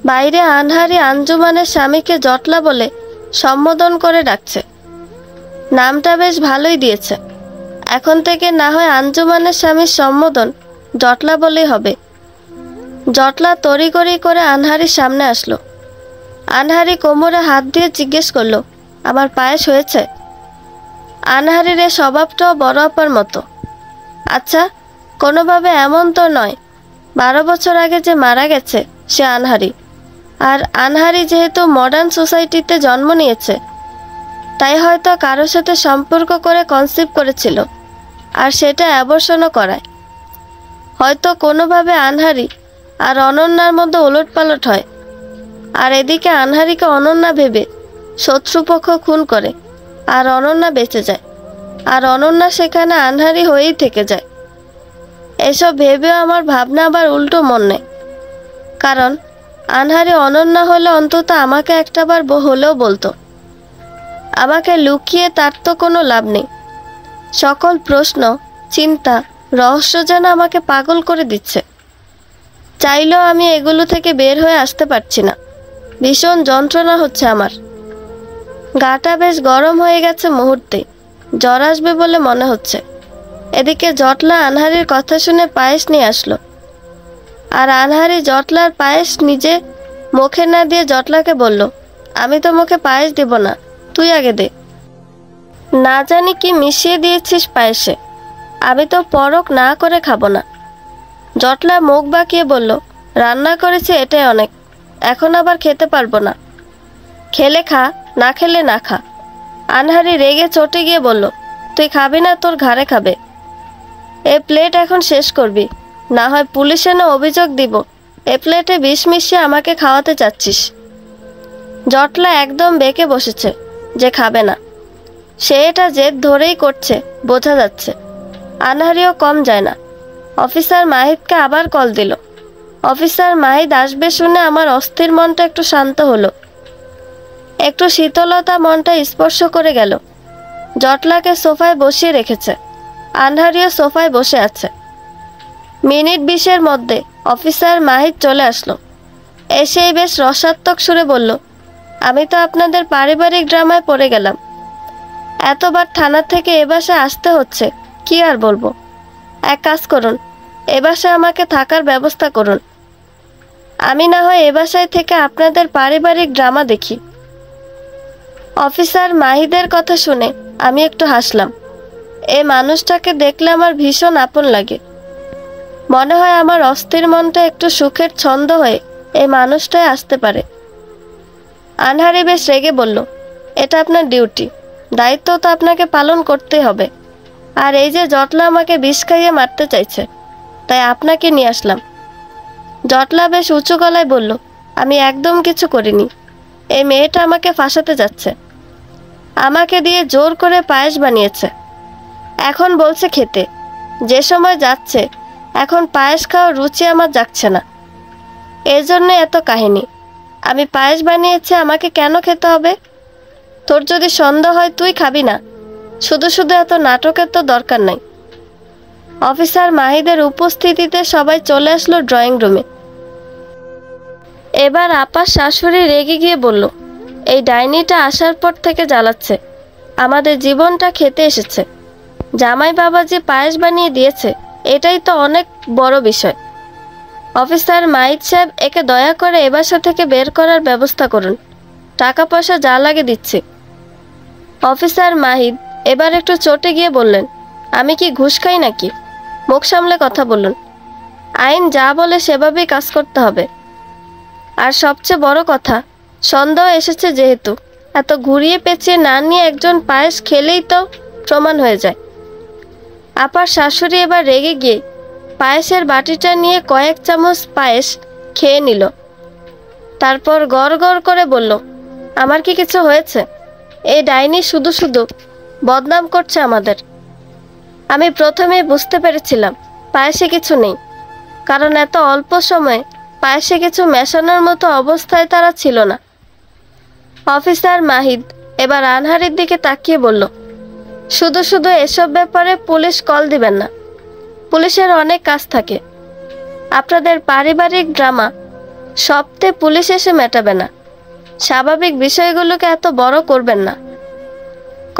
বাইরে আনহারি আঞ্জুমানের স্বামীকে জটলা বলে সম্বোধন করে ডাকছে। নামটা বেশ ভালোই দিয়েছে। এখন থেকে না হয় আঞ্জুমানের স্বামীর সম্বোধন জটলা বলেই হবে। জটলা তড়িঘড়ি করে আনহারির সামনে আসলো। আনহারি কোমরে হাত দিয়ে জিজ্ঞেস করলো, আমার পায়েস হয়েছে? আনহারির এ স্বভাবটাও বড় আপার মতো। আচ্ছা, কোনোভাবে এমন তো নয় 12 বছর আগে যে মারা গেছে সে আনহারি? আর আনহারি যেহেতু মডার্ন সোসাইটিতে জন্ম নিয়েছে, তাই হয়তো কারোর সাথে সম্পর্ক করে কনসিভ করেছিল, আর সেটা অ্যাবর্শনও করায়। হয়তো কোনোভাবে আনহারি আর অনন্যার মধ্যে ওলটপালট হয়, আর এদিকে আনহারিকে অনন্যা ভেবে শত্রুপক্ষ খুন করে, আর অনন্যা বেঁচে যায়, আর অনন্যা সেখানে আনহারি হয়েই থেকে যায়। এসব ভেবেও আমার ভাবনা আবার উল্টো মন নেয়, কারণ আনহারি অনন্যা হলে অন্তত আমাকে একটাবার হলেও বলতো। আমাকে লুকিয়ে তার তো কোনো লাভ নেই। সকল প্রশ্ন, চিন্তা, রহস্য যেন আমাকে পাগল করে দিচ্ছে। চাইলেও আমি এগুলো থেকে বের হয়ে আসতে পারছি না। ভীষণ যন্ত্রণা হচ্ছে আমার। গাটা বেশ গরম হয়ে গেছে মুহূর্তে, জ্বর আসবে বলে মনে হচ্ছে। এদিকে জটলা আনহারির কথা শুনে পায়েস নিয়ে আসলো, আর আনহারি জটলার পায়েস নিজে মুখে না দিয়ে জটলাকে বলল, আমি তো মুখে পায়েস দিব না, তুই আগে দে। না জানি কি মিশিয়ে দিয়েছিস পায়েসে, আমি তো পরক না করে খাবো না। জটলা মুখ বাঁকিয়ে বলল, রান্না করেছি এটাই অনেক, এখন আবার খেতে পারবো না। খেলে খা, না খেলে না খা। আনহারি রেগে চটে গিয়ে বলল, তুই খাবি না, তোর ঘাড়ে খাবে। এ প্লেট এখন শেষ করবি, না হয় পুলিশ এনে অভিযোগ দিব এ প্লেটে বিষ মিশিয়ে আমাকে খাওয়াতে চাচ্ছিস। জটলা একদম বেঁকে বসেছে যে খাবে না। সে এটা জেদ ধরেই করছে, বোঝা যাচ্ছে। আনহারিও কম যায় না। অফিসার মাহিদকে আবার কল দিল। অফিসার মাহিদ আসবে শুনে আমার অস্থির মনটা একটু শান্ত হলো। একটু শীতলতা মনটা স্পর্শ করে গেল। জটলাকে সোফায় বসিয়ে রেখেছে, আনহারিও সোফায় বসে আছে। মিনিট 20-এর মধ্যে অফিসার মাহিদ চলে আসলো। এসেই বেশ রসাত্মক সুরে বলল, আমি তো আপনাদের পারিবারিক ড্রামায় পড়ে গেলাম। এতবার থানা থেকে এ বাসায় আসতে হচ্ছে, কি আর বলবো। এক কাজ করুন, এ বাসায় আমাকে থাকার ব্যবস্থা করুন। আমি না হয় এ বাসায় থেকে আপনাদের পারিবারিক ড্রামা দেখি। অফিসার মাহিদের কথা শুনে আমি একটু হাসলাম। এই মানুষটাকে দেখলে আমার ভীষণ আপন লাগে। মনে হয় আমার অস্থির মনটা একটু সুখের ছন্দ হয়ে এই মানুষটাই আসতে পারে। আনহারি বেশ রেগে বলল, এটা আপনার ডিউটি, দায়িত্ব তো আপনাকে পালন করতেই হবে। আর এই যে জটলা আমাকে বিষ খাইয়ে মারতে চাইছে, তাই আপনাকে নিয়ে আসলাম। জটলা বেশ উঁচু গলায় বলল, আমি একদম কিছু করিনি। এই মেয়েটা আমাকে ফাঁসাতে যাচ্ছে। আমাকে দিয়ে জোর করে পায়েস বানিয়েছে, এখন বলছে খেতে। যে সময় যাচ্ছে, এখন পায়েস খাওয়ার রুচি আমার যাচ্ছে না। এর জন্য এত কাহিনী। আমি পায়েস বানিয়েছি, আমাকে কেন খেতে হবে? তোর যদি সন্দেহ হয় তুই খাবি না। শুধু শুধু এত নাটকের তো দরকার নাই। অফিসার মাহিদের উপস্থিতিতে সবাই চলে আসলো ড্রয়িং রুমে। এবার আপার শাশুড়ি রেগে গিয়ে বলল, এই ডাইনিটা আসার পর থেকে জ্বালাচ্ছে, আমাদের জীবনটা খেতে এসেছে। জামাই বাবা যে পায়েস বানিয়ে দিয়েছে, এটাই তো অনেক বড় বিষয়। অফিসার মাহিদ সাহেব, একে দয়া করে এ বাসা থেকে বের করার ব্যবস্থা করুন। টাকা পয়সা যা লাগে দিচ্ছি। অফিসার মাহিদ এবার একটু চটে গিয়ে বললেন, আমি কি ঘুষ খাই নাকি? মুখ সামলে কথা বলুন। আইন যা বলে সেভাবেই কাজ করতে হবে। আর সবচেয়ে বড় কথা, সন্দেহ এসেছে যেহেতু, এত ঘুরিয়ে পেঁচিয়ে না নিয়ে একজন পায়েস খেলেই তো প্রমাণ হয়ে যায়। আপার শাশুড়ি এবার রেগে গিয়ে পায়েসের বাটিটা নিয়ে কয়েক চামচ পায়েস খেয়ে নিল। তারপর গড় গড় করে বলল, আমার কি কিছু হয়েছে? এই ডাইনি শুধু শুধু বদনাম করছে আমাদের। আমি প্রথমেই বুঝতে পেরেছিলাম পায়েসে কিছু নেই, কারণ এত অল্প সময়ে পায়েসে কিছু মেশানোর মতো অবস্থায় তারা ছিল না। অফিসার মাহিদ এবার আনহারির দিকে তাকিয়ে বলল, শুধু শুধু এসব ব্যাপারে পুলিশ কল দিবেন না। পুলিশের অনেক কাজ থাকে। আপনাদের পারিবারিক ড্রামা সবতে পুলিশ এসে মেটাবে না। স্বাভাবিক বিষয়গুলোকে এত বড় করবেন না।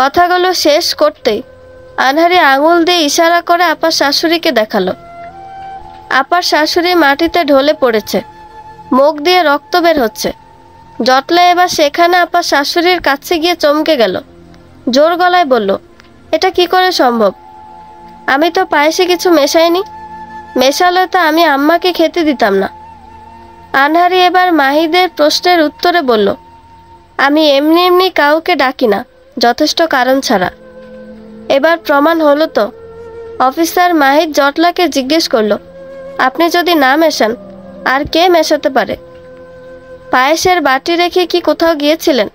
কথাগুলো শেষ করতেই আনহারি আঙুল দিয়ে ইশারা করে আপার শাশুড়িকে দেখালো। আপার শাশুড়ি মাটিতে ঢলে পড়েছে, মুখ দিয়ে রক্ত বের হচ্ছে। জটলা এবার সেখানে আপার শাশুড়ির কাছে গিয়ে চমকে গেল। জোর গলায় বলল, এটা কি করে সম্ভব? আমি তো পায়েসে কিছু মেশাইনি। মেশালে তো আমি আম্মাকে খেতে দিতাম না। আনহারি এবার মাহিদের প্রশ্নের উত্তরে বলল, আমি এমনি এমনি কাউকে ডাকি না, যথেষ্ট কারণ ছাড়া। এবার প্রমাণ হলো তো? অফিসার মাহিদ জটলাকে জিজ্ঞেস করলো, আপনি যদি না মেশান আর কে মেশাতে পারে? পায়েসের বাটি রেখে কি কোথাও গিয়েছিলেন?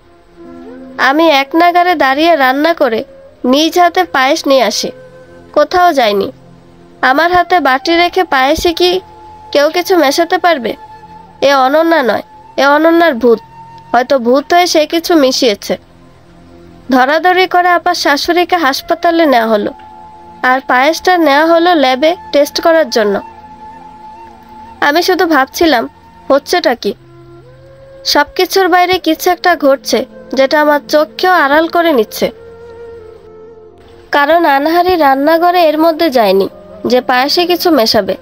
আমি এক নাগারে দাঁড়িয়ে রান্না করে নিজ হাতে পায়েস নিয়ে আসি, কোথাও যায়নি। আমার হাতে বাটি রেখে পায়েসে কি কেউ কিছু মেশাতে পারবে? এ অনন্যা নয়, এ অনন্যার ভূত। হয়তো ভূত হয়ে সে কিছু মিশিয়েছে। ধরাধরি করে আপার শাশুড়িকে হাসপাতালে নেওয়া হলো, আর পায়েসটা নেওয়া হলো ল্যাবে টেস্ট করার জন্য। আমি শুধু ভাবছিলাম হচ্ছেটা কি। সবকিছুর বাইরে কিছু একটা ঘটছে, যেটা আমার চোখকেও আড়াল করে নিচ্ছে। কারণ আনহারি রান্নাঘরে এর মধ্যে যায়নি যে পায়েসে কিছু মেশাবে।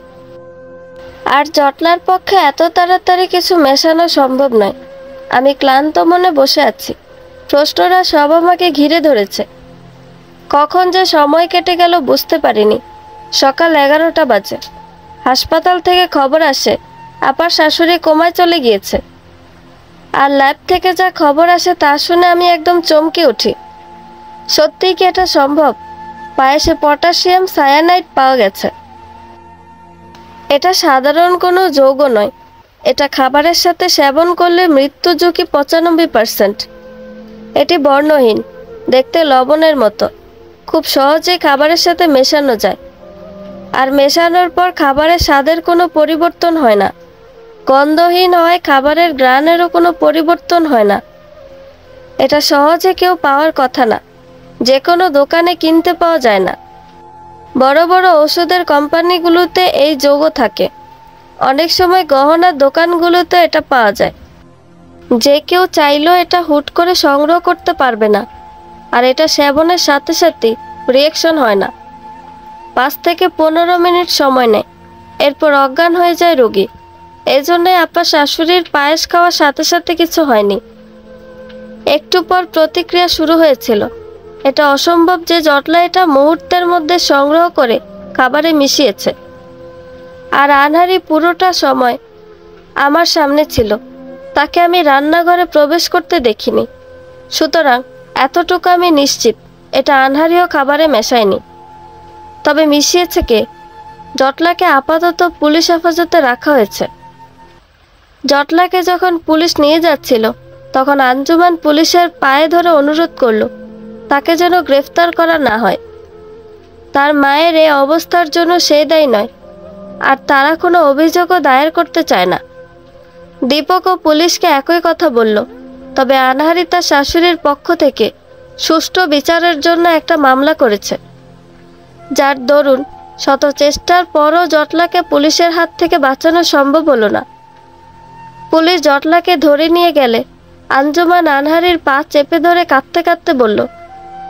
আর জটলার পক্ষে এত তাড়াতাড়ি কিছু মেশানো সম্ভব নয়। আমি ক্লান্ত মনে বসে আছি। প্রশ্নরা সব আমাকে ঘিরে ধরেছে। কখন যে সময় কেটে গেল বুঝতে পারিনি। সকাল 11টা বাজে। হাসপাতাল থেকে খবর আসে আপার শাশুড়ি কোমায় চলে গিয়েছে। আর ল্যাব থেকে যা খবর আসে তা শুনে আমি একদম চমকে উঠি। সত্যিই কি এটা সম্ভব? পায়েসে পটাশিয়াম সায়ানাইড পাওয়া গেছে। এটা সাধারণ কোনো যৌগ নয়। এটা খাবারের সাথে সেবন করলে মৃত্যু ঝুঁকি 95%। এটি বর্ণহীন, দেখতে লবণের মতো। খুব সহজেই খাবারের সাথে মেশানো যায়। আর মেশানোর পর খাবারের স্বাদের কোনো পরিবর্তন হয় না। গন্ধহীন হয়, খাবারের ঘ্রাণেরও কোনো পরিবর্তন হয় না। এটা সহজে কেউ পাওয়ার কথা না। যে কোনো দোকানে কিনতে পাওয়া যায় না। বড় বড় ওষুধের কোম্পানিগুলোতে এই যৌগ থাকে। অনেক সময় গহনার দোকানগুলোতে এটা পাওয়া যায়। যে কেউ চাইলেও এটা হুট করে সংগ্রহ করতে পারবে না, আর এটা সেবনের সাথে সাথে রিয়াকশন হয় না। 5 থেকে 15 মিনিট সময় নেয়, এরপর অজ্ঞান হয়ে যায় রোগী। এই জন্যই আপনার শাশুড়ির পায়েস খাওয়ার সাথে সাথে কিছু হয়নি, একটু পর প্রতিক্রিয়া শুরু হয়েছিল। এটা অসম্ভব যে জটলা এটা মুহূর্তের মধ্যে সংগ্রহ করে খাবারে মিশিয়েছে। আর আনহারি পুরোটা সময় আমার সামনে ছিল, তাকে আমি রান্নাঘরে প্রবেশ করতে দেখিনি। সুতরাং এতটুকু আমি নিশ্চিত এটা আনহারিও খাবারে মেশায়নি। তবে মিশিয়েছে কে? জটলাকে আপাতত পুলিশ হেফাজতে রাখা হয়েছে। জটলাকে যখন পুলিশ নিয়ে যাচ্ছিল তখন আঞ্জুমান পুলিশের পায়ে ধরে অনুরোধ করলো তাকে যেন গ্রেফতার করা না হয়। তার মায়ের এই অবস্থার জন্য সে দায়ী নয়, আর তারা কোনো অভিযোগও দায়ের করতে চায় না। দীপকও পুলিশকে একই কথা বলল। তবে আনহারি তার শাশুড়ির পক্ষ থেকে সুষ্ঠু বিচারের জন্য একটা মামলা করেছে, যার দরুন শত চেষ্টার পরও জটলাকে পুলিশের হাত থেকে বাঁচানো সম্ভব হলো না। পুলিশ জটলাকে ধরে নিয়ে গেলে আঞ্জুমান আনহারির পা চেপে ধরে কাঁদতে কাঁদতে বলল,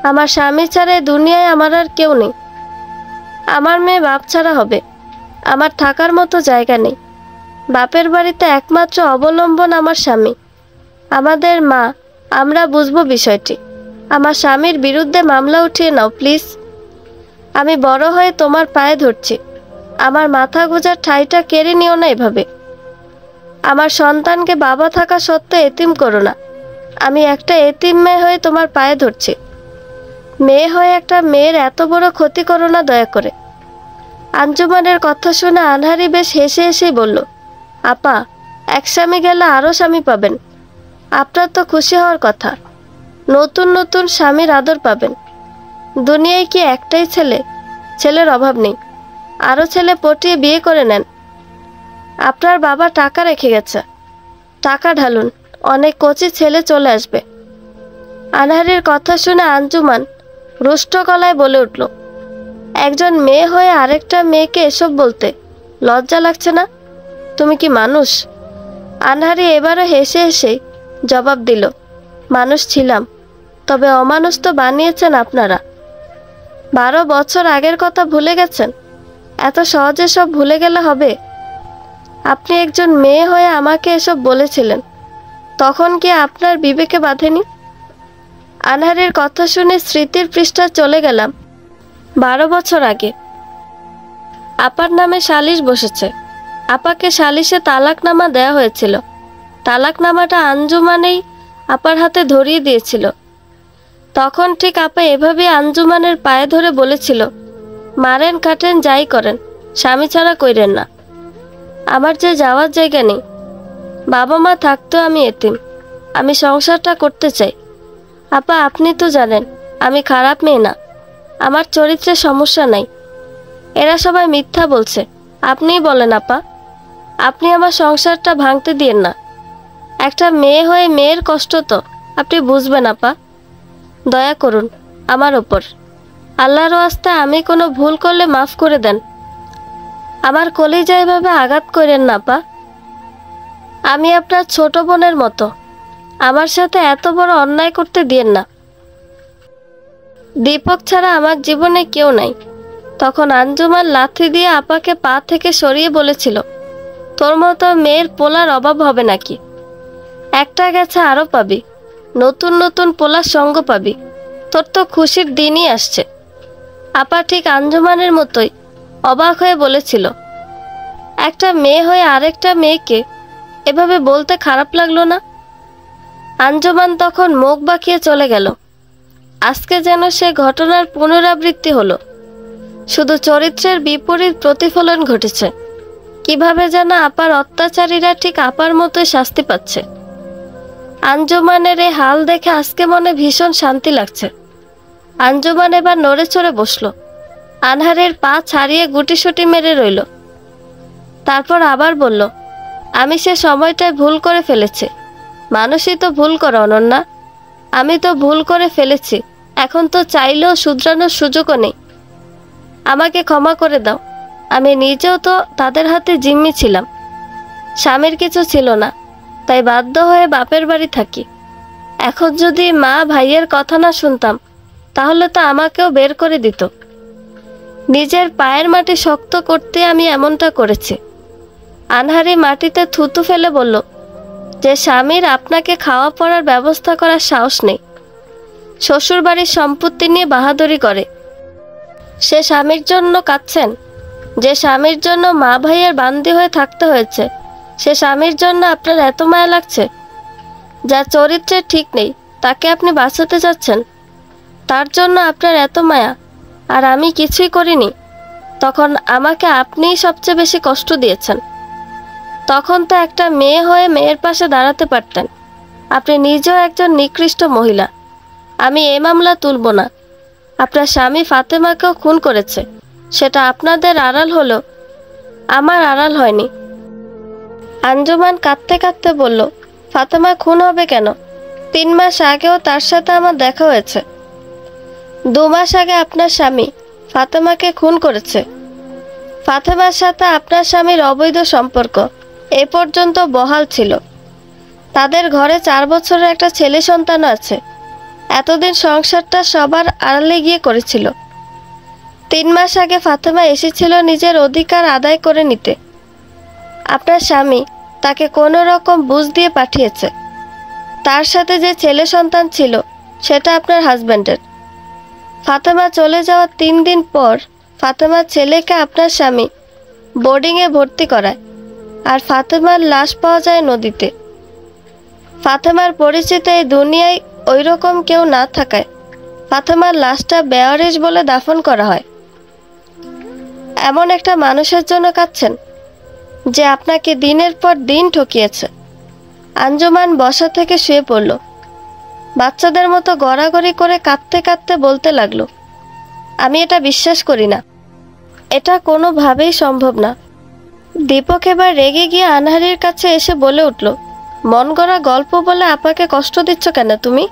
আমার স্বামী ছাড়া এই দুনিয়ায় আমার আর কেউ নেই। আমার মেয়ে বাপ ছাড়া হবে, আমার থাকার মতো জায়গা নেই। বাপের বাড়িতে একমাত্র অবলম্বন আমার স্বামী, আমাদের মা। আমরা বুঝবো বিষয়টি। আমার স্বামীর বিরুদ্ধে মামলা উঠিয়ে নাও প্লিজ। আমি বড় হয়ে তোমার পায়ে ধরছি, আমার মাথা গোঁজার ঠাঁইটা কেড়ে নিও না এভাবে। আমার সন্তানকে বাবা থাকা সত্ত্বেও এতিম করো না। আমি একটা এতিম মেয়ে হয়ে তোমার পায়ে ধরছি। মেয়ে হয়ে একটা মেয়ের এত বড় ক্ষতি করো না দয়া করে। আঞ্জুমানের কথা শুনে আনহারি বেশ হেসে হেসেই বলল, আপা, এক স্বামী গেলে আরও স্বামী পাবেন। আপনার তো খুশি হওয়ার কথা, নতুন নতুন স্বামীর আদর পাবেন। দুনিয়ায় কি একটাই ছেলে? ছেলের অভাব নেই, আরও ছেলে পটিয়ে বিয়ে করে নেন। আপনার বাবা টাকা রেখে গেছে, টাকা ঢালুন, অনেক কচি ছেলে চলে আসবে। আনহারির কথা শুনে আঞ্জুমান রুষ্ট গলায় বলে উঠল, একজন মেয়ে হয়ে আরেকটা মেয়েকে এসব বলতে লজ্জা লাগছে না? তুমি কি মানুষ? আনহারি এবারও হেসে হেসে জবাব দিল, মানুষ ছিলাম, তবে অমানুষ তো বানিয়েছেন আপনারা। 12 বছর আগের কথা ভুলে গেছেন? এত সহজে সব ভুলে গেলে হবে? আপনি একজন মেয়ে হয়ে আমাকে এসব বলেছিলেন, তখন কি আপনার বিবেকে বাঁধেনি? আনহারির কথা শুনে স্মৃতির পৃষ্ঠা চলে গেলাম 12 বছর আগে। আপার নামে সালিশ বসেছে। আপাকে সালিশে তালাকনামা দেয়া হয়েছিল। তালাকনামাটা আঞ্জুমানেই আপার হাতে ধরিয়ে দিয়েছিল। তখন ঠিক আপা এভাবেই আঞ্জুমানের পায়ে ধরে বলেছিল, মারেন কাটেন যাই করেন, স্বামী ছাড়া কইরেন না। আমার যে যাওয়ার জায়গা নেই, বাবা মা থাকতেও আমি এতিম। আমি সংসারটা করতে চাই। আপা, আপনি তো জানেন আমি খারাপ মেয়ে না, আমার চরিত্রে সমস্যা নাই। এরা সবাই মিথ্যা বলছে, আপনিই বলেন আপা। আপনি আমার সংসারটা ভাঙতে দিয়েন না। একটা মেয়ে হয়ে মেয়ের কষ্ট তো আপনি বুঝবেন আপা। দয়া করুন আমার ওপর। আল্লাহর ওয়াস্তে আমি কোনো ভুল করলে মাফ করে দেন। আমার কলিজা এভাবে আঘাত করেন না আপা। আমি আপনার ছোট বোনের মতো, আমার সাথে এত বড় অন্যায় করতে দিয়েন না। দীপক ছাড়া আমার জীবনে কেউ নাই। তখন আঞ্জুমান লাথি দিয়ে আপাকে পা থেকে সরিয়ে বলেছিল, তোর মতো মেয়ের পোলার অভাব হবে নাকি? একটা গেছে আরও পাবি, নতুন নতুন পোলার সঙ্গ পাবি। তোর তো খুশির দিনই আসছে। আপা ঠিক আঞ্জুমানের মতোই অবাক হয়ে বলেছিল, একটা মেয়ে হয়ে আরেকটা মেয়েকে এভাবে বলতে খারাপ লাগলো না? আঞ্জুমান তখন মুখ বাঁকিয়ে চলে গেল। আজকে যেন সে ঘটনার পুনরাবৃত্তি হলো, শুধু চরিত্রের বিপরীত প্রতিফলন ঘটেছে। কিভাবে যেন আপার অত্যাচারীরা ঠিক আপার মতোই শাস্তি পাচ্ছে। আঞ্জুমানের এই হাল দেখে আজকে মনে ভীষণ শান্তি লাগছে। আঞ্জুমান এবার নড়ে চড়ে বসলো, আনহারের পা ছাড়িয়ে গুটিসুটি মেরে রইল। তারপর আবার বলল, আমি সে সময়টায় ভুল করে ফেলেছি। মানুষই তো ভুল করে অনন্যা। আমি তো ভুল করে ফেলেছি, এখন তো চাইলেও শুধরানোর সুযোগও নেই। আমাকে ক্ষমা করে দাও। আমি নিজেও তো তাদের হাতে জিম্মি ছিলাম। স্বামীর কিছু ছিল না, তাই বাধ্য হয়ে বাপের বাড়ি থাকি। এখন যদি মা ভাইয়ের কথা না শুনতাম তাহলে তো আমাকেও বের করে দিত। নিজের পায়ের মাটি শক্ত করতে আমি এমনটা করেছি। আনহারি মাটিতে থুতু ফেলে বলল যে স্বামীর আপনাকে খাওয়া পড়ার ব্যবস্থা করার সাহস নেই, শ্বশুর বাড়ির সম্পত্তি নিয়ে বাহাদুরি করে। সে স্বামীর জন্য কাঁদছেন? যে স্বামীর জন্য মা ভাইয়ের বান্দি হয়ে থাকতে হয়েছে, সে স্বামীর জন্য আপনার এত মায়া লাগছে? যার চরিত্রের ঠিক নেই তাকে আপনি বাঁচাতে চাচ্ছেন, তার জন্য আপনার এত মায়া, আর আমি কিছুই করিনি? তখন আমাকে আপনিই সবচেয়ে বেশি কষ্ট দিয়েছেন। তখন তো একটা মেয়ে হয়ে মেয়ের পাশে দাঁড়াতে পারতেন। আপনি নিজেও একজন নিকৃষ্ট মহিলা। আমি এ মামলা তুলব না। আপনার স্বামী ফাতেমাকেও খুন করেছে, সেটা আপনাদের আড়াল হলো, আমার আড়াল হয়নি। আঞ্জুমান কাঁদতে কাঁদতে বলল, ফাতেমা খুন হবে কেন? 3 মাস আগেও তার সাথে আমার দেখা হয়েছে। 2 মাস আগে আপনার স্বামী ফাতেমাকে খুন করেছে। ফাতেমার সাথে আপনার স্বামীর অবৈধ সম্পর্ক এ পর্যন্ত বহাল ছিল। তাদের ঘরে 4 বছরের একটা ছেলে সন্তান আছে। এতদিন সংসারটা সবার আড়ালে গিয়ে করেছিল। 3 মাস আগে ফাতেমা এসেছিল নিজের অধিকার আদায় করে নিতে। আপনার স্বামী তাকে কোনো রকম বুঝ দিয়ে পাঠিয়েছে। তার সাথে যে ছেলে সন্তান ছিল সেটা আপনার হাজব্যান্ডের। ফাতেমা চলে যাওয়ার 3 দিন পর ফাতেমার ছেলেকে আপনার স্বামী বোর্ডিংয়ে ভর্তি করায়, আর ফাতেমার লাশ পাওয়া যায় নদীতে। ফাতেমার পরিচিত এই দুনিয়ায় ওই রকম কেউ না থাকায় ফাতেমার লাশটা বেওয়ারিশ বলে দাফন করা হয়। এমন একটা মানুষের জন্য কাঁদছেন যে আপনাকে দিনের পর দিন ঠকিয়েছে। আঞ্জুমান বসা থেকে শুয়ে পড়ল। বাচ্চাদের মতো গড়াগড়ি করে কাঁদতে কাঁদতে বলতে লাগলো, আমি এটা বিশ্বাস করি না, এটা কোনোভাবেই সম্ভব না। দীপক এবার রেগে গিয়ে আনহারির কাছে এসে বলে উঠল, মন গড়া গল্প বলে আপাকে কষ্ট দিচ্ছ কেন তুমি?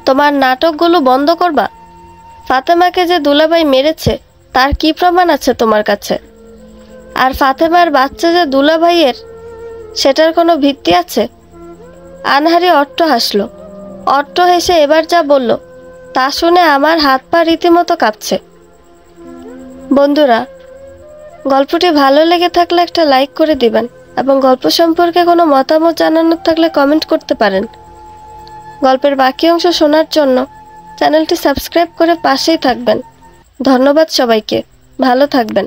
তোমার নাটকগুলো বন্ধ করবা? ফাতেমাকে যে দুলাভাই মেরেছে তার কি প্রমাণ আছে তোমার কাছে? আর ফাতেমার বাচ্চা যে দুলাভাইয়ের, সেটার কোনো ভিত্তি আছে? আনহারি অট্ট হাসল। অট্ট হেসে এবার যা বলল তা শুনে আমার হাত পা রীতিমতো কাঁপছে। বন্ধুরা, গল্পটি ভালো লেগে থাকলে একটা লাইক করে দিবেন এবং গল্প সম্পর্কে কোনো মতামত জানানোর থাকলে কমেন্ট করতে পারেন। গল্পের বাকি অংশ শোনার জন্য চ্যানেলটি সাবস্ক্রাইব করে পাশেই থাকবেন। ধন্যবাদ সবাইকে, ভালো থাকবেন।